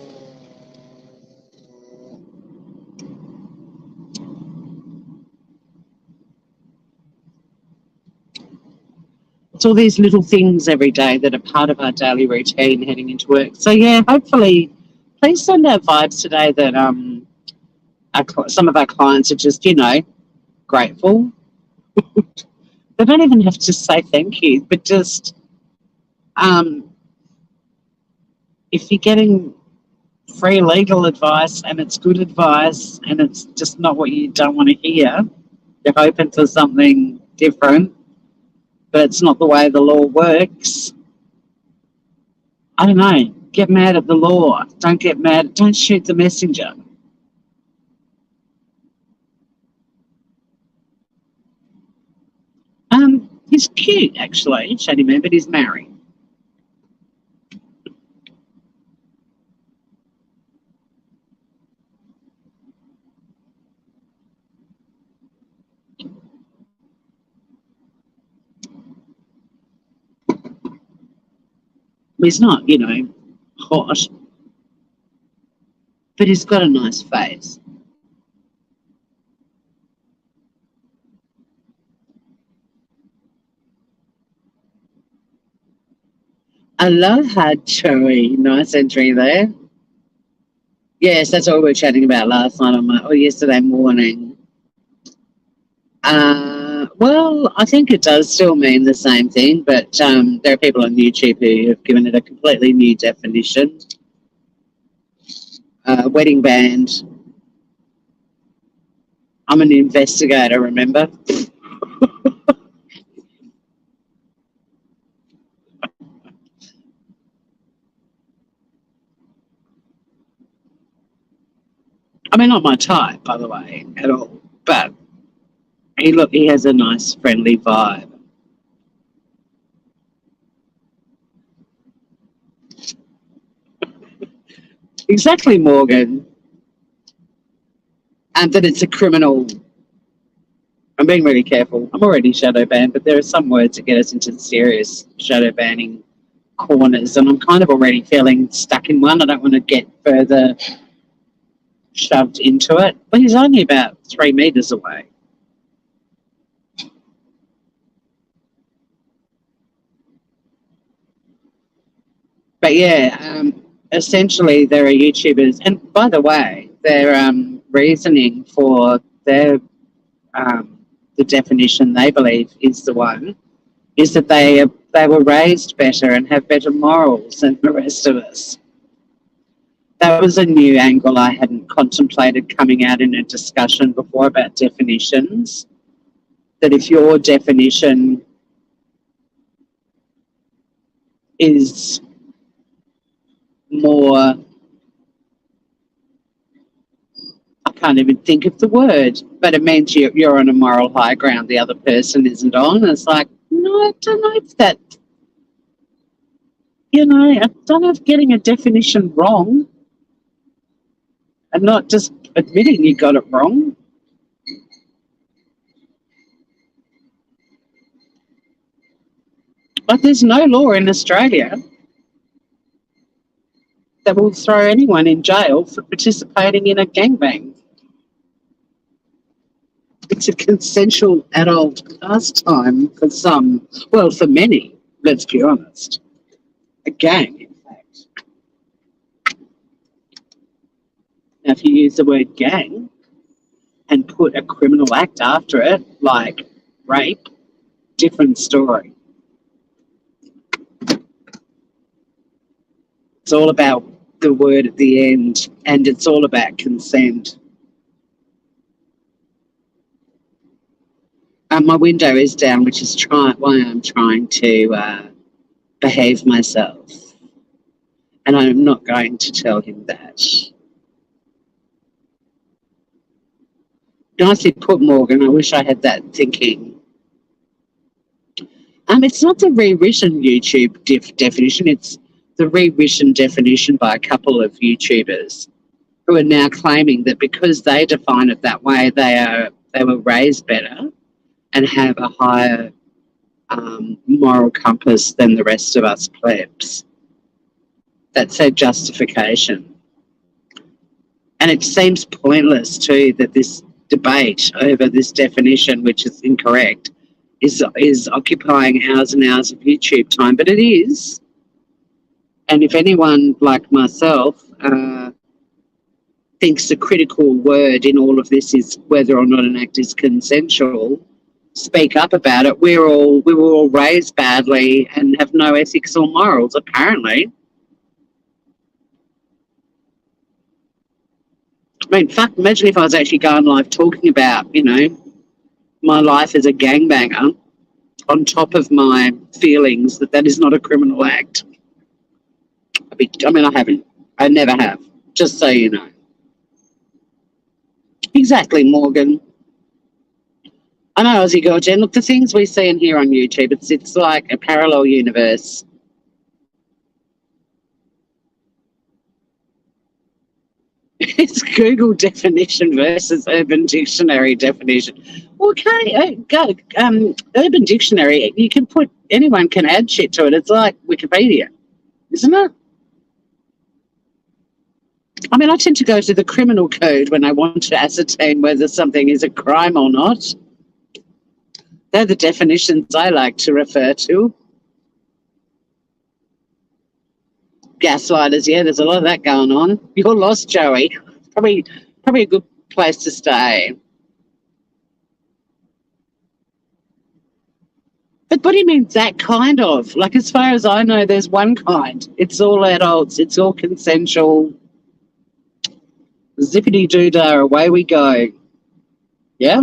It's all these little things every day that are part of our daily routine heading into work. So yeah, hopefully, please send out vibes today that some of our clients are just grateful. They don't even have to say thank you, but just if you're getting free legal advice and it's good advice and it's just not what you don't want to hear, you're hoping for something different. but it's not the way the law works. I don't know. Get mad at the law. Don't get mad. Don't shoot the messenger. He's cute, actually, Shady Man, but he's married. He's not, hot, but he's got a nice face. Aloha, Joey. Nice entry there. Yes, that's what we were chatting about last night or yesterday morning. Well, I think it does still mean the same thing, but there are people on YouTube who have given it a completely new definition. Wedding band. I'm an investigator, remember? I mean, not my type, by the way, at all. But he has a nice, friendly vibe. Exactly, Morgan. And that it's a criminal. I'm being really careful. I'm already shadow banned, but there are some words that get us into the serious shadow banning corners, and I'm kind of already feeling stuck in one. I don't want to get further shoved into it. But he's only about 3 meters away. But yeah, essentially there are YouTubers, and by the way, their reasoning for their the definition they believe is the one is that they were raised better and have better morals than the rest of us. That was a new angle I hadn't contemplated coming out in a discussion before about definitions. That if your definition is more, I can't even think of the word, but it means you're on a moral high ground the other person isn't on. It's like, no, I don't know if that, I don't know if getting a definition wrong and not just admitting you got it wrong. But there's no law in Australia that will throw anyone in jail for participating in a gangbang. It's a consensual adult pastime for some, well, for many, let's be honest. A gang, in fact. Now, if you use the word gang and put a criminal act after it, like rape, different story. It's all about the word at the end, and it's all about consent. My window is down, which is why I'm trying to behave myself. And I'm not going to tell him that. Nicely put, Morgan. I wish I had that thinking. It's not the rewritten YouTube definition. It's the rewritten definition by a couple of YouTubers who are now claiming that because they define it that way, they were raised better and have a higher moral compass than the rest of us plebs. That's their justification. And it seems pointless too that this debate over this definition, which is incorrect, is occupying hours and hours of YouTube time, but it is. And if anyone like myself thinks the critical word in all of this is whether or not an act is consensual, speak up about it. We were all raised badly and have no ethics or morals, apparently. I mean, fuck, imagine if I was actually going live talking about, my life as a gangbanger on top of my feelings that that is not a criminal act. I mean, I haven't. I never have. Just so you know. Exactly, Morgan. I know, Aussie girl, Jen. Look, the things we see and hear on YouTube, it's like a parallel universe. It's Google definition versus Urban Dictionary definition. Okay, Urban Dictionary, you can put, anyone can add shit to it. It's like Wikipedia, isn't it? I mean, I tend to go to the criminal code when I want to ascertain whether something is a crime or not. They're the definitions I like to refer to. Gaslighters, yeah, there's a lot of that going on. You're lost, Joey. Probably a good place to stay. But what do you mean that kind of? Like, as far as I know, there's one kind. It's all adults. It's all consensual. Zippity-doo-dah, away we go. Yeah?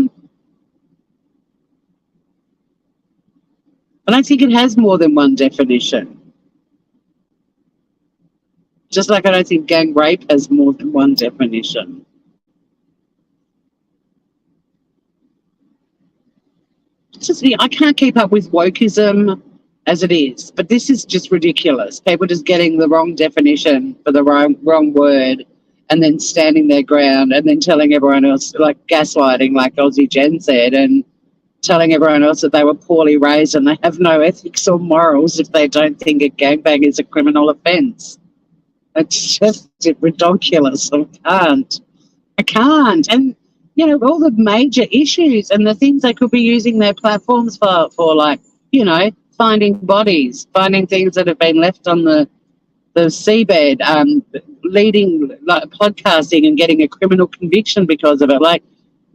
I don't think it has more than one definition. Just like I don't think gang rape has more than one definition. Just, I can't keep up with wokeism as it is, but this is just ridiculous. People just getting the wrong definition for the wrong word and then standing their ground and then telling everyone else, like gaslighting, like Aussie Jen said, and telling everyone else that they were poorly raised and they have no ethics or morals if they don't think a gangbang is a criminal offence. It's just ridiculous. I can't. And, you know, all the major issues and the things they could be using their platforms for like, you know, finding bodies, finding things that have been left on the seabed, leading, like, podcasting and getting a criminal conviction because of it. Like,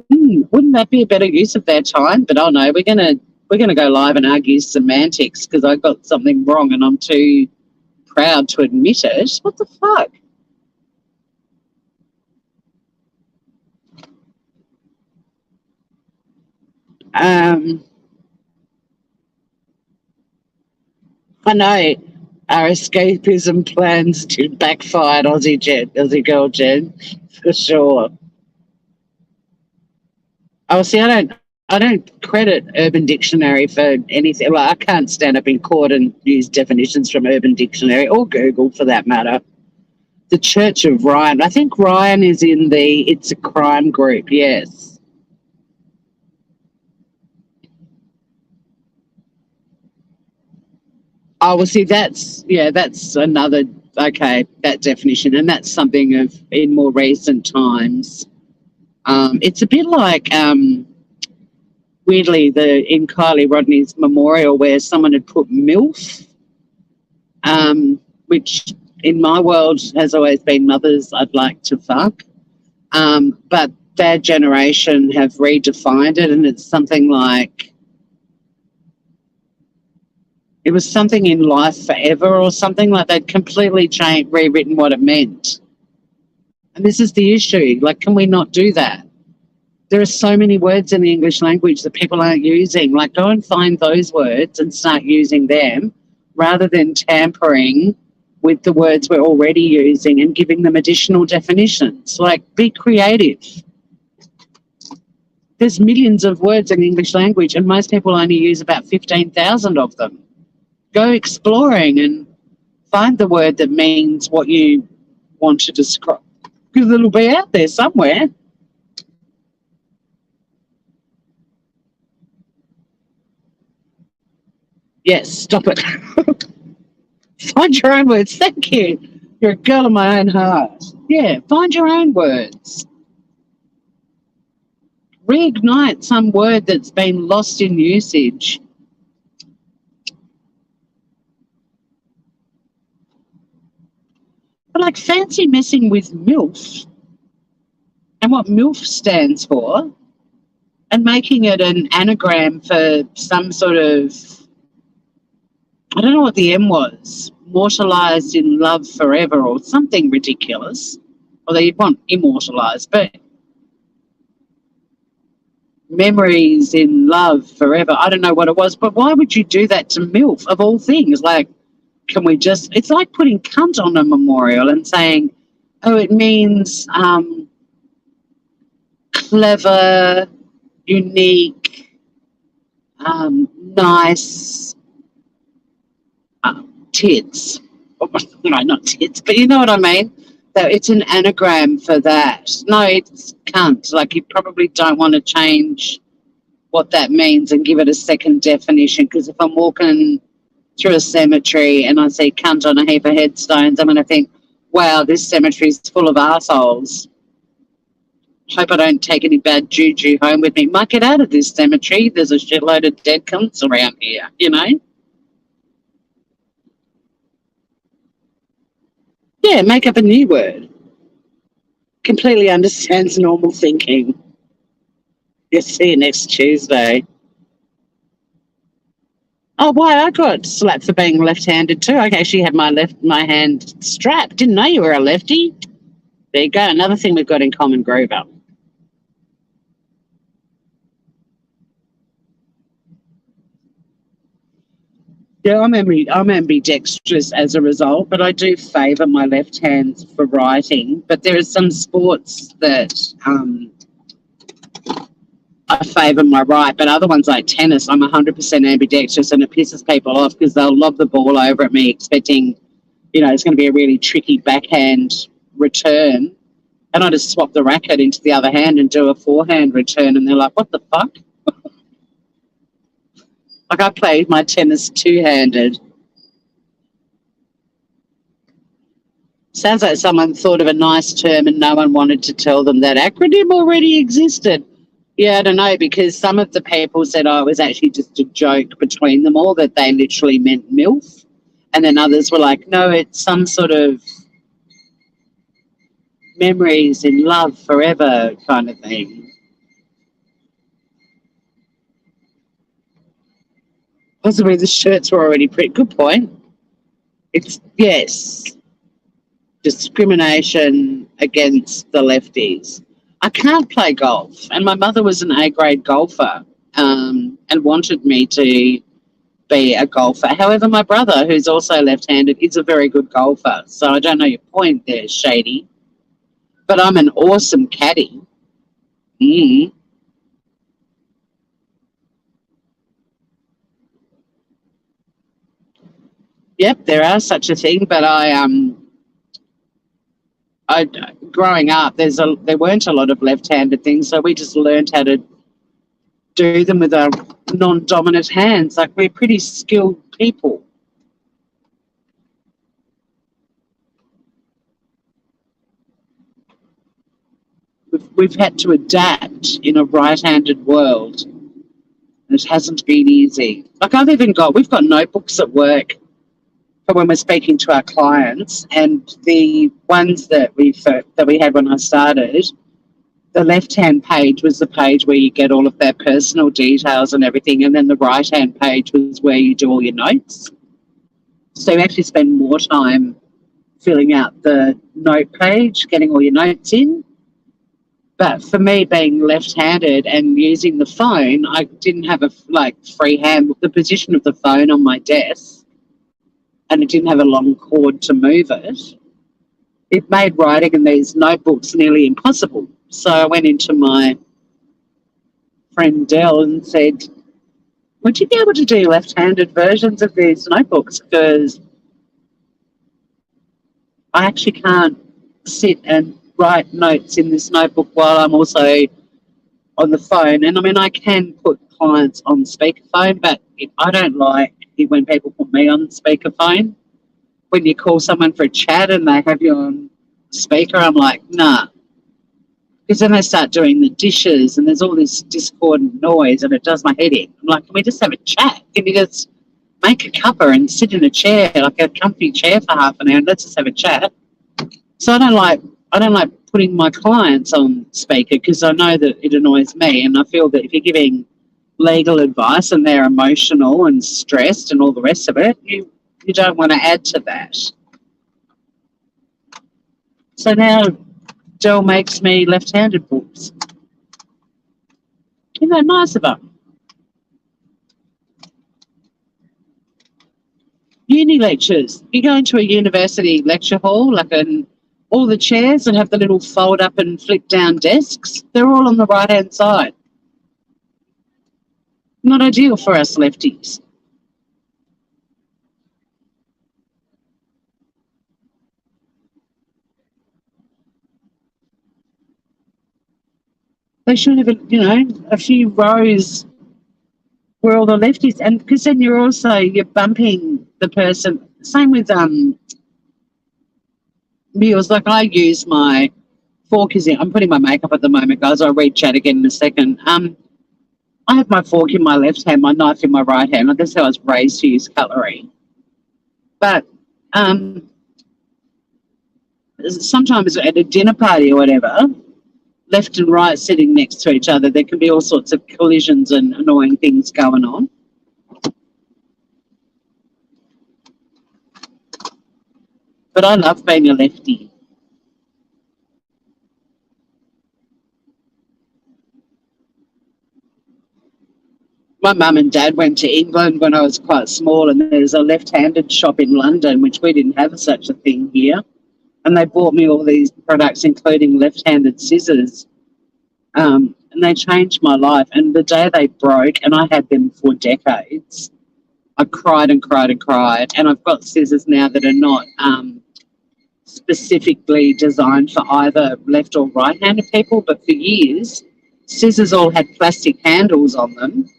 wouldn't that be a better use of their time? But oh no, we're gonna go live and argue semantics because I got something wrong and I'm too proud to admit it. What the fuck? I know our escapism plans to backfire, Aussie girl Jen, for sure. Oh, see, I don't credit Urban Dictionary for anything. Like, I can't stand up in court and use definitions from Urban Dictionary or Google for that matter. The Church of Ryan. I think Ryan is in the It's a Crime group, yes. Oh, well, see, that's another, okay, that definition, and that's something of in more recent times. It's a bit like, weirdly, in Kylie Rodney's memorial where someone had put MILF, which in my world has always been mothers I'd like to fuck. But their generation have redefined it, and it's something like, it was something in life forever or something like they'd completely rewritten what it meant. And this is the issue. Like, can we not do that? There are so many words in the English language that people aren't using. Like, go and find those words and start using them rather than tampering with the words we're already using and giving them additional definitions. Like, be creative. There's millions of words in the English language and most people only use about 15,000 of them. Go exploring and find the word that means what you want to describe, because it'll be out there somewhere. Yes, stop it. Find your own words. Thank you. You're a girl of my own heart. Yeah, find your own words. Reignite some word that's been lost in usage. But like, fancy messing with MILF and what MILF stands for and making it an anagram for some sort of, I don't know what the M was, mortalised in love forever or something ridiculous. Although you'd want immortalised, but memories in love forever. I don't know what it was, but why would you do that to MILF of all things? Like, can we just, it's like putting cunt on a memorial and saying, oh, it means clever, unique, nice tits. No, not tits, but you know what I mean? So it's an anagram for that. No, it's cunt. Like, you probably don't want to change what that means and give it a second definition, because if I'm walking through a cemetery and I see cunt on a heap of headstones, I'm going to think, wow, this cemetery is full of assholes. Hope I don't take any bad juju home with me. Might get out of this cemetery. There's a shitload of dead cunts around here, you know? Yeah, make up a new word. Completely understands normal thinking. Yeah, see you next Tuesday. Oh, why? I got slapped for being left-handed too. I actually had my hand strapped. Didn't know you were a lefty. There you go. Another thing we've got in common, Grover. Yeah, I'm ambidextrous as a result, but I do favour my left hand for writing. But there are some sports that I favour my right, but other ones like tennis, I'm 100% ambidextrous, and it pisses people off because they'll lob the ball over at me expecting, it's going to be a really tricky backhand return, and I just swap the racket into the other hand and do a forehand return, and they're like, what the fuck? Like, I played my tennis two-handed. Sounds like someone thought of a nice term and no one wanted to tell them that acronym already existed. Yeah, I don't know, because some of the people said, oh, it was actually just a joke between them all, that they literally meant MILF. And then others were like, no, it's some sort of memories in love forever kind of thing. Possibly the shirts were already pretty good point. It's, yes, discrimination against the lefties. I can't play golf, and my mother was an A-grade golfer, and wanted me to be a golfer. However, my brother, who's also left-handed, is a very good golfer. So I don't know your point there, Shady. But I'm an awesome caddy. Mm. Yep, there are such a thing. But I growing up, there weren't a lot of left-handed things, so we just learned how to do them with our non-dominant hands. Like, we're pretty skilled people. We've had to adapt in a right-handed world. It hasn't been easy. Like, we've got notebooks at work for when we're speaking to our clients, and the ones that we had when I started, the left-hand page was the page where you get all of their personal details and everything, and then the right-hand page was where you do all your notes. So you actually spend more time filling out the note page, getting all your notes in. But for me, being left-handed and using the phone, I didn't have a free hand. The position of the phone on my desk, and it didn't have a long cord to move it. It made writing in these notebooks nearly impossible. So I went into my friend Dell and said, would you be able to do left-handed versions of these notebooks? Because I actually can't sit and write notes in this notebook while I'm also on the phone. And I mean, I can put clients on speakerphone, but I don't like it when people put me on speakerphone. When you call someone for a chat and they have you on speaker, I'm like, nah. Because then they start doing the dishes and there's all this discordant noise and it does my head in. I'm like, can we just have a chat? Can you just make a cuppa and sit in a chair, like a comfy chair for half an hour, and let's just have a chat? So I don't like putting my clients on speaker because I know that it annoys me, and I feel that if you're giving legal advice and they're emotional and stressed and all the rest of it, you don't want to add to that. So now Dell makes me left-handed books. Isn't that nice of her? Uni lectures. You go into a university lecture hall, like all the chairs that have the little fold up and flip down desks, they're all on the right hand side. Not ideal for us lefties. They should have, a few rows where all the lefties, and because then you're bumping the person. Same with meals. Like I use my fork is in. I'm putting my makeup at the moment, guys. I'll read chat again in a second. I have my fork in my left hand, my knife in my right hand. Like, that's how I was raised to use cutlery. But sometimes at a dinner party or whatever, left and right sitting next to each other, there can be all sorts of collisions and annoying things going on. But I love being a lefty. My mum and dad went to England when I was quite small, and there's a left-handed shop in London, which we didn't have such a thing here. And they bought me all these products, including left-handed scissors. And they changed my life. And the day they broke, and I had them for decades, I cried and cried and cried. And I've got scissors now that are not specifically designed for either left or right-handed people, but for years, scissors all had plastic handles on them,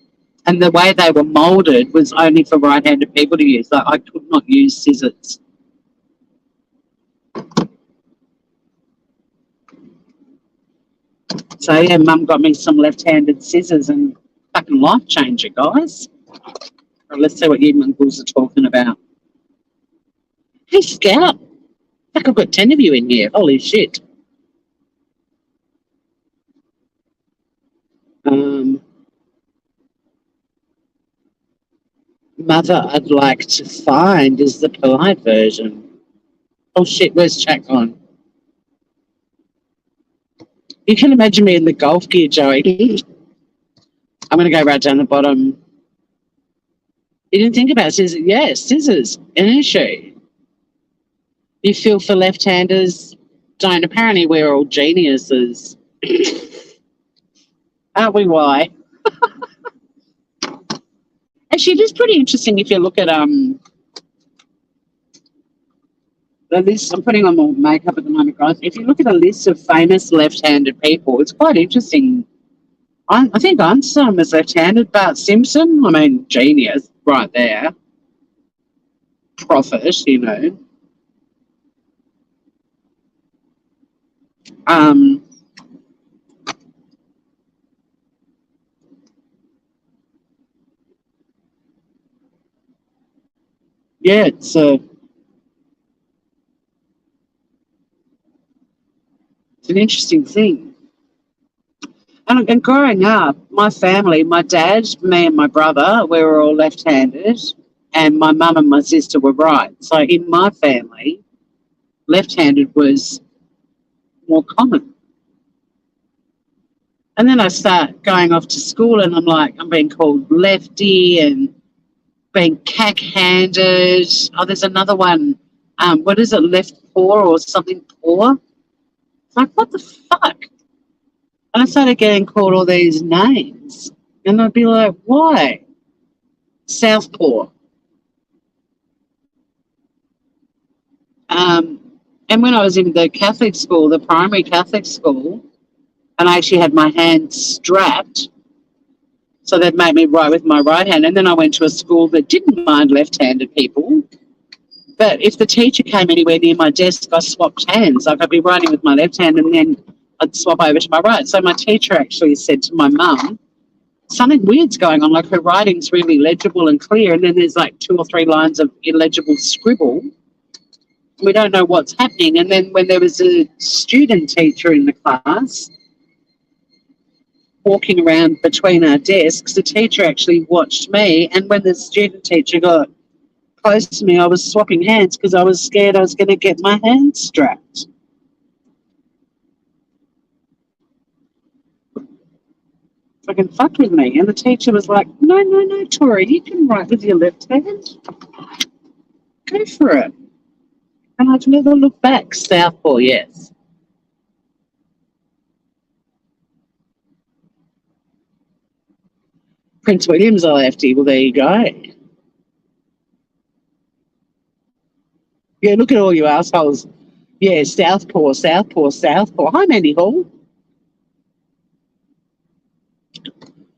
and the way they were moulded was only for right-handed people to use. Like, I could not use scissors. So, yeah, Mum got me some left-handed scissors, and fucking life changer, guys. Well, let's see what you mongrels are talking about. Hey, Scout. Fuck, I've got 10 of you in here. Holy shit. Mother, I'd like to find is the polite version. Oh, shit, where's chat gone? You can imagine me in the golf gear, Joey. I'm going to go right down the bottom. You didn't think about scissors? Yeah, scissors, an issue. You feel for left-handers? Don't. Apparently we're all geniuses. Aren't we? Why? Actually, it is pretty interesting if you look at the list. I'm putting on my makeup at the moment, guys. If you look at a list of famous left-handed people, it's quite interesting. I think Einstein was left-handed. Bart Simpson, I mean, genius right there. Prophet, you know. Yeah, it's an interesting thing. And growing up, my family, my dad, me and my brother, we were all left-handed, and my mum and my sister were right. So in my family, left-handed was more common. And then I start going off to school, and I'm being called lefty and being cack-handed. Oh, there's another one. What is it, left paw or something paw? It's like, what the fuck? And I started getting called all these names. And I'd be like, why? Southpaw. And when I was in the Catholic school, the primary Catholic school, and I actually had my hand strapped, so they'd make me write with my right hand. And then I went to a school that didn't mind left-handed people. But if the teacher came anywhere near my desk, I swapped hands. Like, I'd be writing with my left hand and then I'd swap over to my right. So my teacher actually said to my mum, something weird's going on. Like, her writing's really legible and clear, and then there's like 2 or 3 lines of illegible scribble. We don't know what's happening. And then when there was a student teacher in the class walking around between our desks, the teacher actually watched me. And when the student teacher got close to me, I was swapping hands because I was scared I was going to get my hand strapped. fucking fucked with me. And the teacher was like, no, no, no, Tori, you can write with your left hand. Go for it. And I've never looked back. Southpaw, yes. Prince William's a lefty. Well, there you go. Yeah, look at all you assholes. Yeah, Southpaw, Southpaw, Southpaw. Hi, Mandy Hall.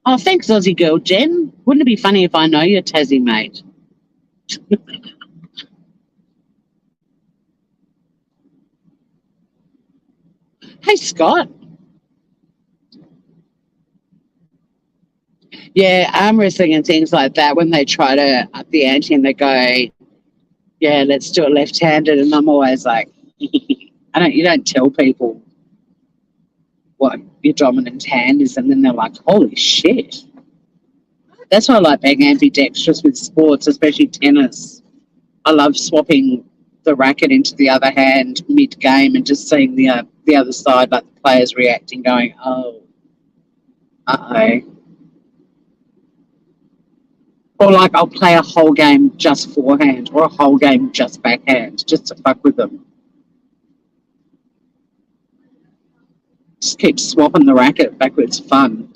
Oh, thanks, Aussie girl, Jen. Wouldn't it be funny if I know your Tassie mate? Hey, Scott. Yeah, arm wrestling and things like that, when they try to up the ante and they go, yeah, let's do it left-handed, and I'm always like, you don't tell people what your dominant hand is, and then they're like, holy shit. That's why I like being ambidextrous with sports, especially tennis. I love swapping the racket into the other hand mid-game and just seeing the other side, like the players reacting, going, oh, uh-oh. Or like I'll play a whole game just forehand or a whole game just backhand, just to fuck with them. Just keep swapping the racket backwards. Fun.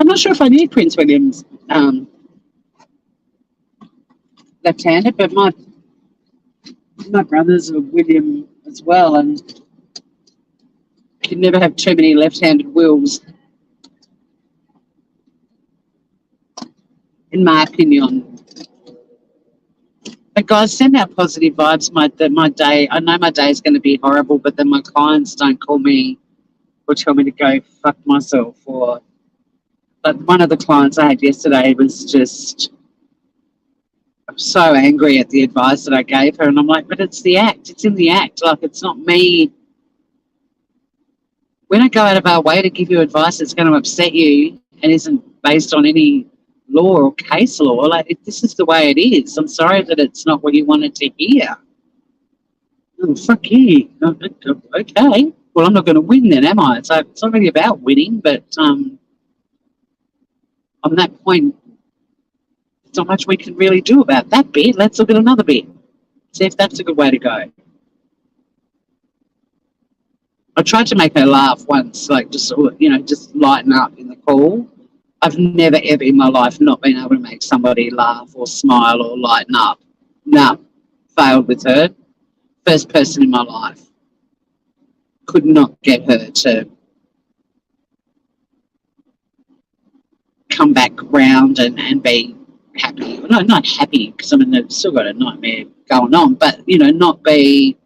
I'm not sure if I knew Prince William's left-handed, but my brothers are William as well, and you can never have too many left-handed wills, in my opinion. But guys, send out positive vibes. My day, I know my day is going to be horrible, but then my clients don't call me or tell me to go fuck myself. But one of the clients I had yesterday was just so angry at the advice that I gave her, and I'm like, but it's the act. It's in the act. Like, it's not me. We don't go out of our way to give you advice that's going to upset you and isn't based on any law or case law. Like, this is the way it is. I'm sorry that it's not what you wanted to hear. Oh, fuck you. Okay. Well, I'm not going to win then, am I? So it's not really about winning, but on that point, there's not much we can really do about that bit. Let's look at another bit. See if that's a good way to go. I tried to make her laugh once, like just lighten up in the call. I've never, ever in my life not been able to make somebody laugh or smile or lighten up. No, failed with her. First person in my life. Could not get her to come back round and be happy. No, not happy, because I mean, they've still got a nightmare going on, but, not be...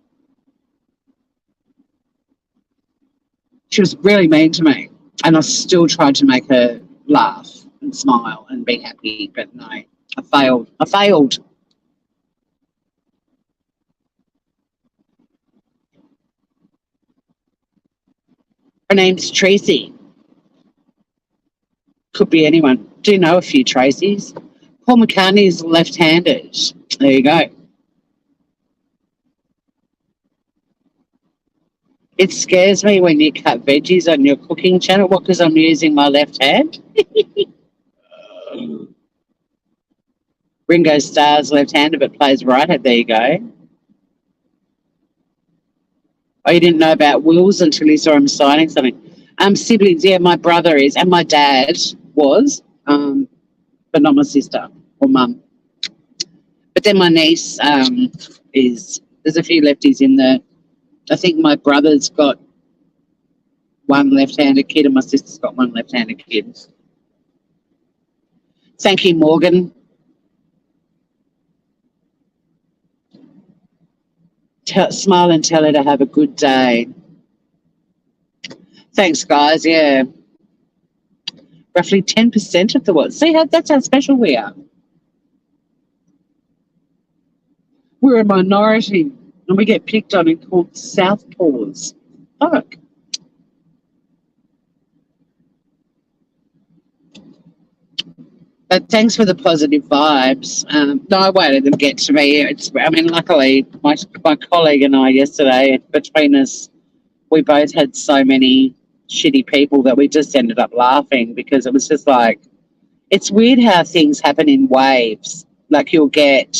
She was really mean to me, and I still tried to make her laugh and smile and be happy, but no, I failed. Her name's Tracy. Could be anyone. Do you know a few Tracys? Paul McCartney's left-handed. There you go. It scares me when you cut veggies on your cooking channel. What, because I'm using my left hand? Ringo Starr's left-handed but plays right-handed. There you go. Oh, you didn't know about wills until you saw him signing something. Siblings, yeah, my brother is, and my dad was, but not my sister or mum. But then my niece there's a few lefties in there. I think my brother's got one left-handed kid and my sister's got one left-handed kid. Thank you, Morgan. Smile and tell her to have a good day. Thanks, guys. Yeah. Roughly 10% of the world. See, that's how special we are. We're a minority and we get picked on and called Southpaws. Fuck. But thanks for the positive vibes. No, I won't let them get to me. Luckily, my colleague and I yesterday, between us, we both had so many shitty people that we just ended up laughing because it was just like, it's weird how things happen in waves. Like you'll get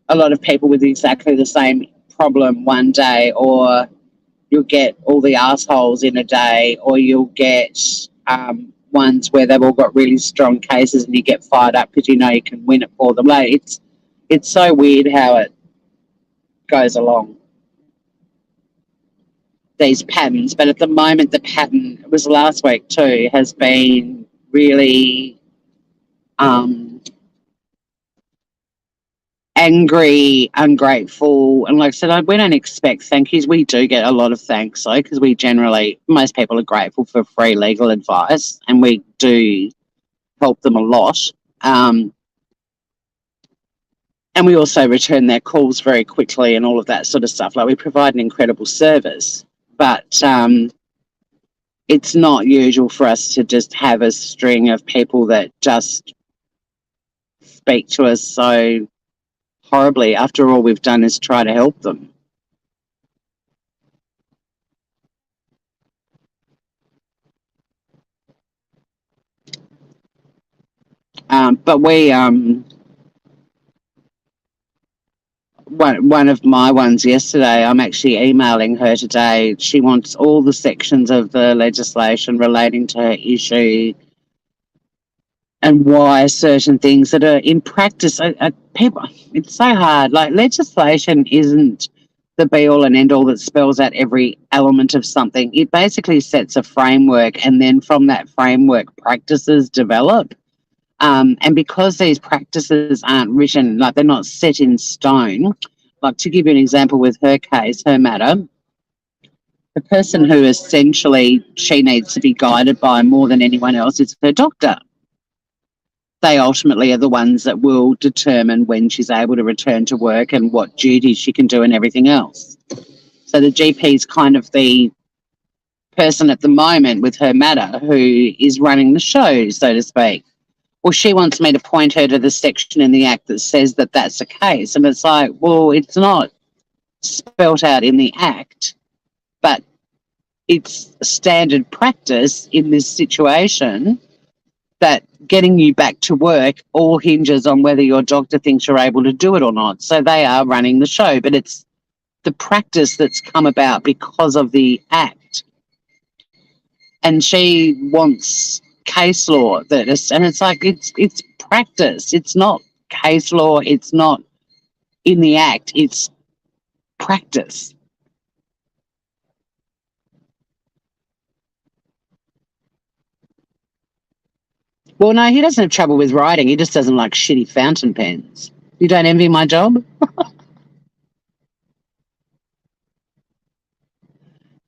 a lot of people with exactly the same problem one day, or you'll get all the assholes in a day, or you'll get ones where they've all got really strong cases and you get fired up because you know you can win it for them. Like it's so weird how it goes along, these patterns. But at the moment, the pattern, it was last week too, has been really angry, ungrateful. And like I said, we don't expect thank yous. We do get a lot of thanks though, because we generally, most people are grateful for free legal advice and we do help them a lot. And we also return their calls very quickly and all of that sort of stuff. Like we provide an incredible service, but it's not usual for us to just have a string of people that just speak to us so horribly after all we've done is try to help them. But we, one of my ones yesterday, I'm actually emailing her today. She wants all the sections of the legislation relating to her issue and why certain things that are in practice, people, it's so hard. Like legislation isn't the be all and end all that spells out every element of something. It basically sets a framework, and then from that framework, practices develop. And because these practices aren't written, like they're not set in stone, like to give you an example with her case, her matter, the person who essentially she needs to be guided by more than anyone else is her doctor. They ultimately are the ones that will determine when she's able to return to work and what duties she can do and everything else. So the GP is kind of the person at the moment with her matter who is running the show, so to speak. Well, she wants me to point her to the section in the Act that says that that's the case. And it's like, well, it's not spelt out in the Act, but it's standard practice in this situation that getting you back to work all hinges on whether your doctor thinks you're able to do it or not. So they are running the show, but it's the practice that's come about because of the Act. And she wants case law that is, and it's like it's practice. It's not case law. It's not in the Act. It's practice. Well, no, he doesn't have trouble with writing. He just doesn't like shitty fountain pens. You don't envy my job?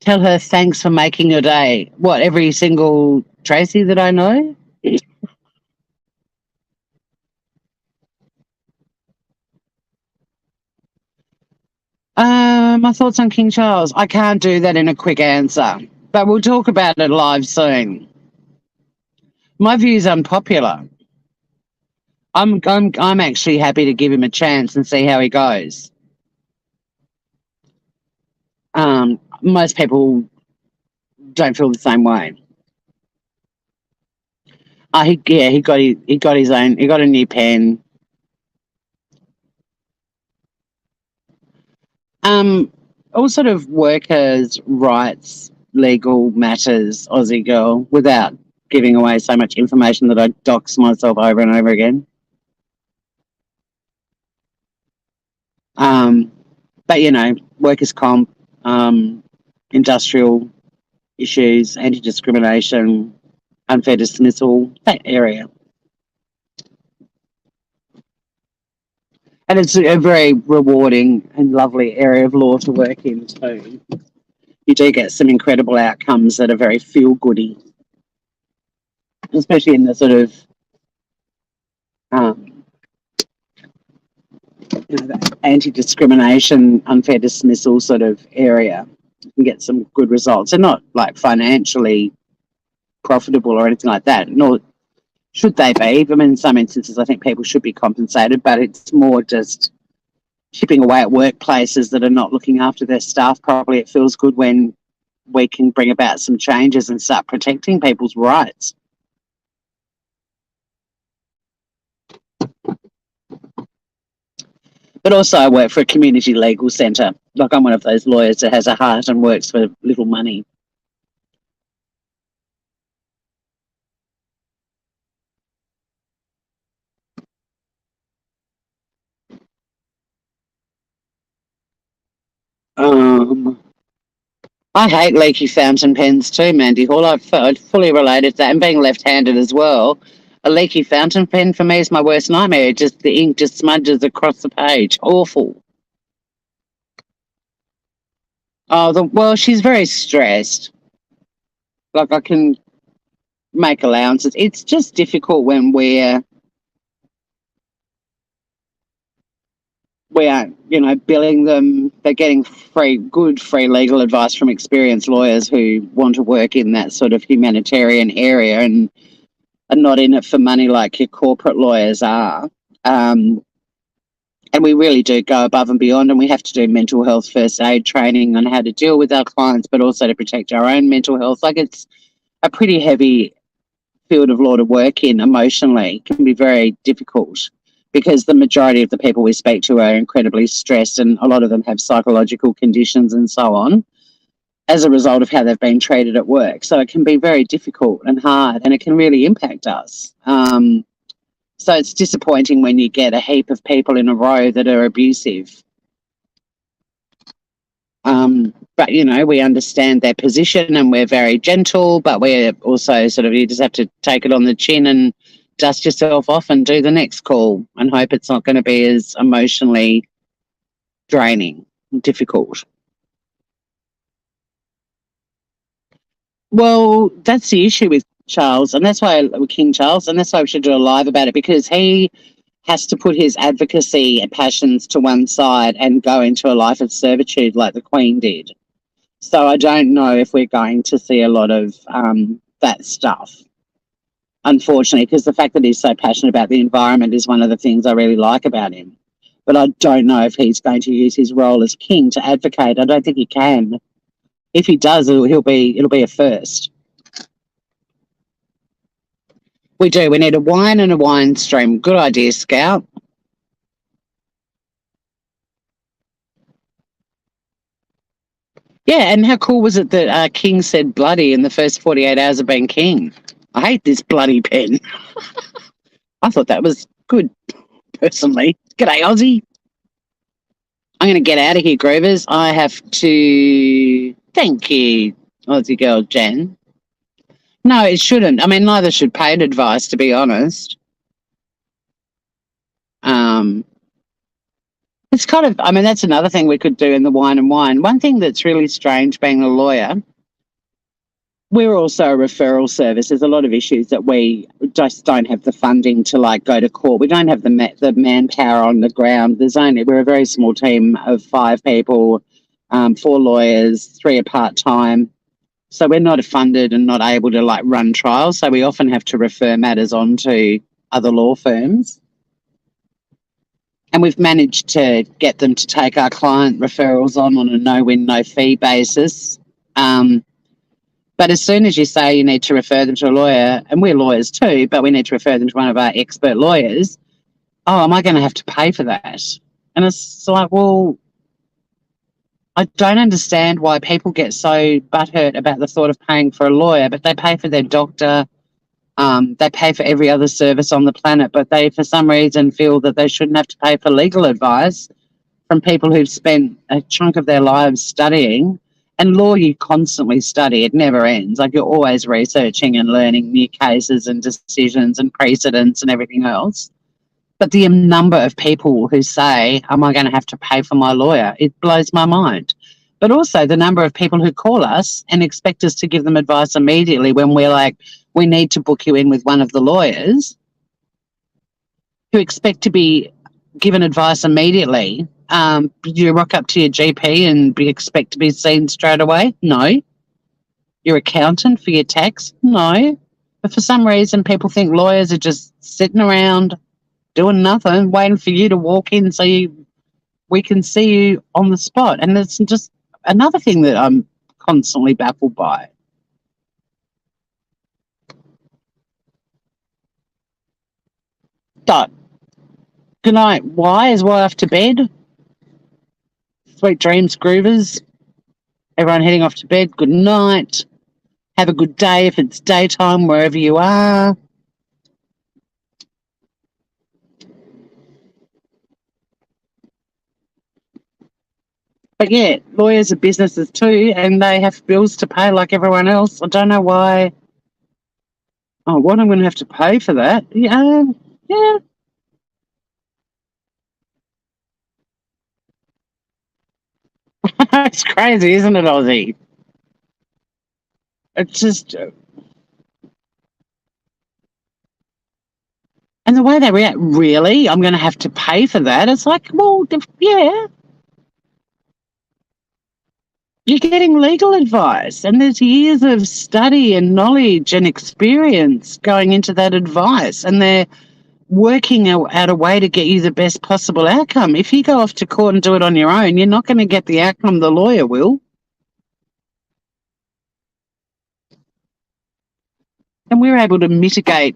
Tell her thanks for making your day. What, every single Tracy that I know? My thoughts on King Charles. I can't do that in a quick answer, but we'll talk about it live soon. My view's unpopular. I'm actually happy to give him a chance and see how he goes. Most people don't feel the same way. He got his own. He got a new pen. All sort of workers' rights, legal matters, Aussie girl, without giving away so much information that I dox myself over and over again. But you know, workers' comp, industrial issues, anti-discrimination, unfair dismissal, that area. And it's a very rewarding and lovely area of law to work in too. You do get some incredible outcomes that are very feel-goody, especially in the sort of the anti-discrimination, unfair dismissal sort of area. You can get some good results. They're not like financially profitable or anything like that, nor should they be. I mean, in some instances, I think people should be compensated, but it's more just chipping away at workplaces that are not looking after their staff properly. It feels good when we can bring about some changes and start protecting people's rights. But also I work for a community legal centre. Like, I'm one of those lawyers that has a heart and works for little money. I hate leaky fountain pens too, Mandy Hall. I'd fully related to that. And being left-handed as well, a leaky fountain pen for me is my worst nightmare. Just the ink just smudges across the page. Awful. Well, she's very stressed. Like, I can make allowances. It's just difficult when we are, billing them. They're getting good free legal advice from experienced lawyers who want to work in that sort of humanitarian area and are not in it for money like your corporate lawyers are. And we really do go above and beyond, and we have to do mental health first aid training on how to deal with our clients, but also to protect our own mental health. Like, it's a pretty heavy field of law to work in emotionally. It can be very difficult because the majority of the people we speak to are incredibly stressed, and a lot of them have psychological conditions and so on as a result of how they've been treated at work. So it can be very difficult and hard, and it can really impact us. So it's disappointing when you get a heap of people in a row that are abusive. But, we understand their position and we're very gentle, but we're also you just have to take it on the chin and dust yourself off and do the next call and hope it's not going to be as emotionally draining and difficult. Well, that's the issue with Charles, and that's why King Charles, and that's why we should do a live about it, because he has to put his advocacy and passions to one side and go into a life of servitude like the Queen did. So I don't know if we're going to see a lot of that stuff, unfortunately, because the fact that he's so passionate about the environment is one of the things I really like about him. But I don't know if he's going to use his role as king to advocate. I don't think he can. If he does, it'll be a first. We do. We need a wine and a wine stream. Good idea, Scout. Yeah, and how cool was it that King said bloody in the first 48 hours of being king? I hate this bloody pen. I thought that was good, personally. G'day, Aussie. I'm going to get out of here, Groovers. I have to... Thank you, Aussie girl Jen. No, it shouldn't. I mean, neither should paid advice, to be honest. It's kind of, that's another thing we could do in the wine and wine. One thing that's really strange being a lawyer, we're also a referral service. There's a lot of issues that we just don't have the funding to go to court. We don't have the manpower on the ground. We're a very small team of 5 people, 4 lawyers, 3 are part-time. So we're not funded and not able to run trials. So we often have to refer matters on to other law firms. And we've managed to get them to take our client referrals on a no-win, no-fee basis. But as soon as you say you need to refer them to a lawyer, and we're lawyers too, but we need to refer them to one of our expert lawyers, am I going to have to pay for that? And it's like, well, I don't understand why people get so butthurt about the thought of paying for a lawyer, but they pay for their doctor, they pay for every other service on the planet, but they, for some reason, feel that they shouldn't have to pay for legal advice from people who've spent a chunk of their lives studying. And law, you constantly study. It never ends. You're always researching and learning new cases and decisions and precedents and everything else. But the number of people who say, am I going to have to pay for my lawyer? It blows my mind. But also the number of people who call us and expect us to give them advice immediately when we're like, we need to book you in with one of the lawyers, who expect to be given advice immediately. You rock up to your GP and expect to be seen straight away? No. Your accountant for your tax? No. But for some reason, people think lawyers are just sitting around doing nothing, waiting for you to walk in so you we can see you on the spot. And it's just another thing that I'm constantly baffled by. But good night. Why is wife to bed? Sweet dreams, groovers. Everyone heading off to bed. Good night. Have a good day if it's daytime, wherever you are. But yeah, lawyers are businesses too, and they have bills to pay like everyone else. I don't know why. Oh, what I'm going to have to pay for that? Yeah. It's crazy, isn't it, Aussie? It's just, and the way they react, really? I'm going to have to pay for that? It's like, well, yeah. You're getting legal advice, and there's years of study and knowledge and experience going into that advice, and they're working out a way to get you the best possible outcome. If you go off to court and do it on your own, you're not going to get the outcome the lawyer will. And we're able to mitigate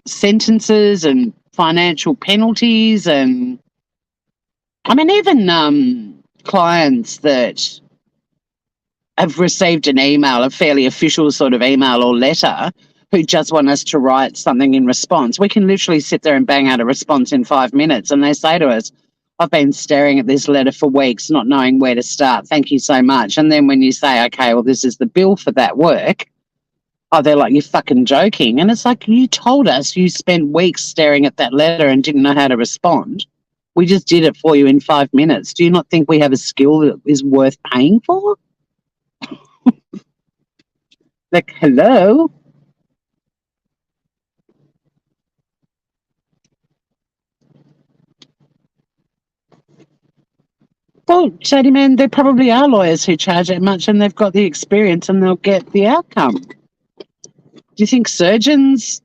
sentences and financial penalties, and I mean, even clients that have received an email, a fairly official sort of email or letter, who just want us to write something in response. We can literally sit there and bang out a response in 5 minutes, and they say to us, I've been staring at this letter for weeks, not knowing where to start. Thank you so much. And then when you say, okay, well, this is the bill for that work, oh, they're like, you're fucking joking. And it's like, you told us you spent weeks staring at that letter and didn't know how to respond. We just did it for you in 5 minutes. Do you not think we have a skill that is worth paying for? Like, hello? Well, Shady Man, there probably are lawyers who charge that much and they've got the experience and they'll get the outcome. Do you think surgeons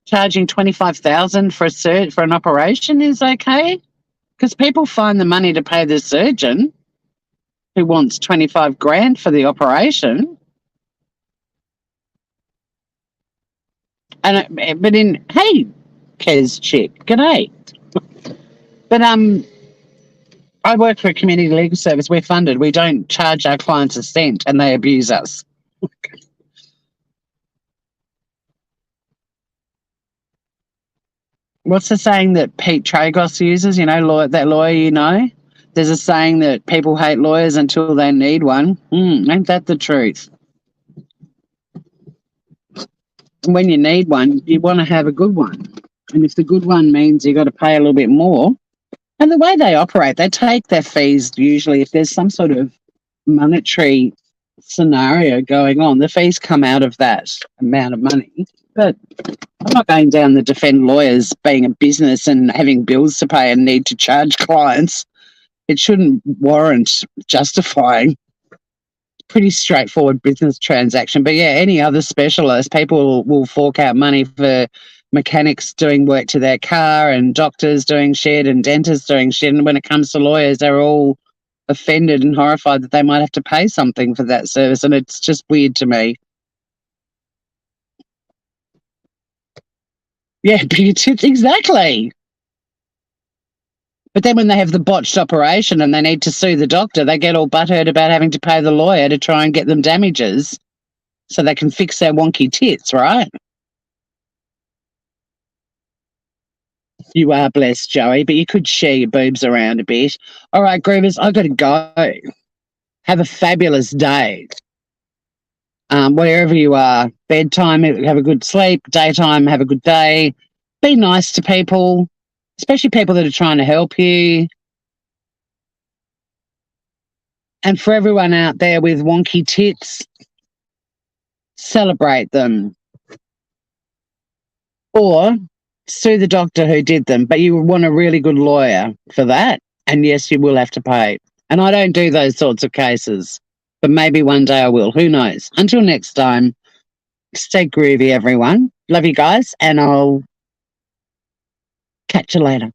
charging $25,000 for an operation is okay? Because people find the money to pay the surgeon who wants 25 grand for the operation. And but hey, Kez chick, g'day. But I work for a community legal service. We're funded. We don't charge our clients a cent, and they abuse us. What's the saying that Pete Tragos uses? You know, that lawyer, you know? There's a saying that people hate lawyers until they need one. Ain't that the truth? And when you need one, you want to have a good one. And if the good one means you got to pay a little bit more, and the way they operate, they take their fees usually if there's some sort of monetary scenario going on, the fees come out of that amount of money. But I'm not going down the defend lawyers being a business and having bills to pay and need to charge clients. It shouldn't warrant justifying. Pretty straightforward business transaction. But yeah, any other specialist, people will fork out money for mechanics doing work to their car and doctors doing shit and dentists doing shit. And when it comes to lawyers, they're all offended and horrified that they might have to pay something for that service. And it's just weird to me. Yeah, exactly. But then when they have the botched operation and they need to sue the doctor, they get all butthurt about having to pay the lawyer to try and get them damages so they can fix their wonky tits, right? You are blessed, Joey, but you could share your boobs around a bit. All right, Groovers, I've got to go. Have a fabulous day. Wherever you are, bedtime, have a good sleep, daytime, have a good day. Be nice to people, especially people that are trying to help you. And for everyone out there with wonky tits, celebrate them. Or sue the doctor who did them, but you want a really good lawyer for that. And yes, you will have to pay. And I don't do those sorts of cases, but maybe one day I will. Who knows? Until next time, stay groovy, everyone. Love you guys, and I'll catch you later.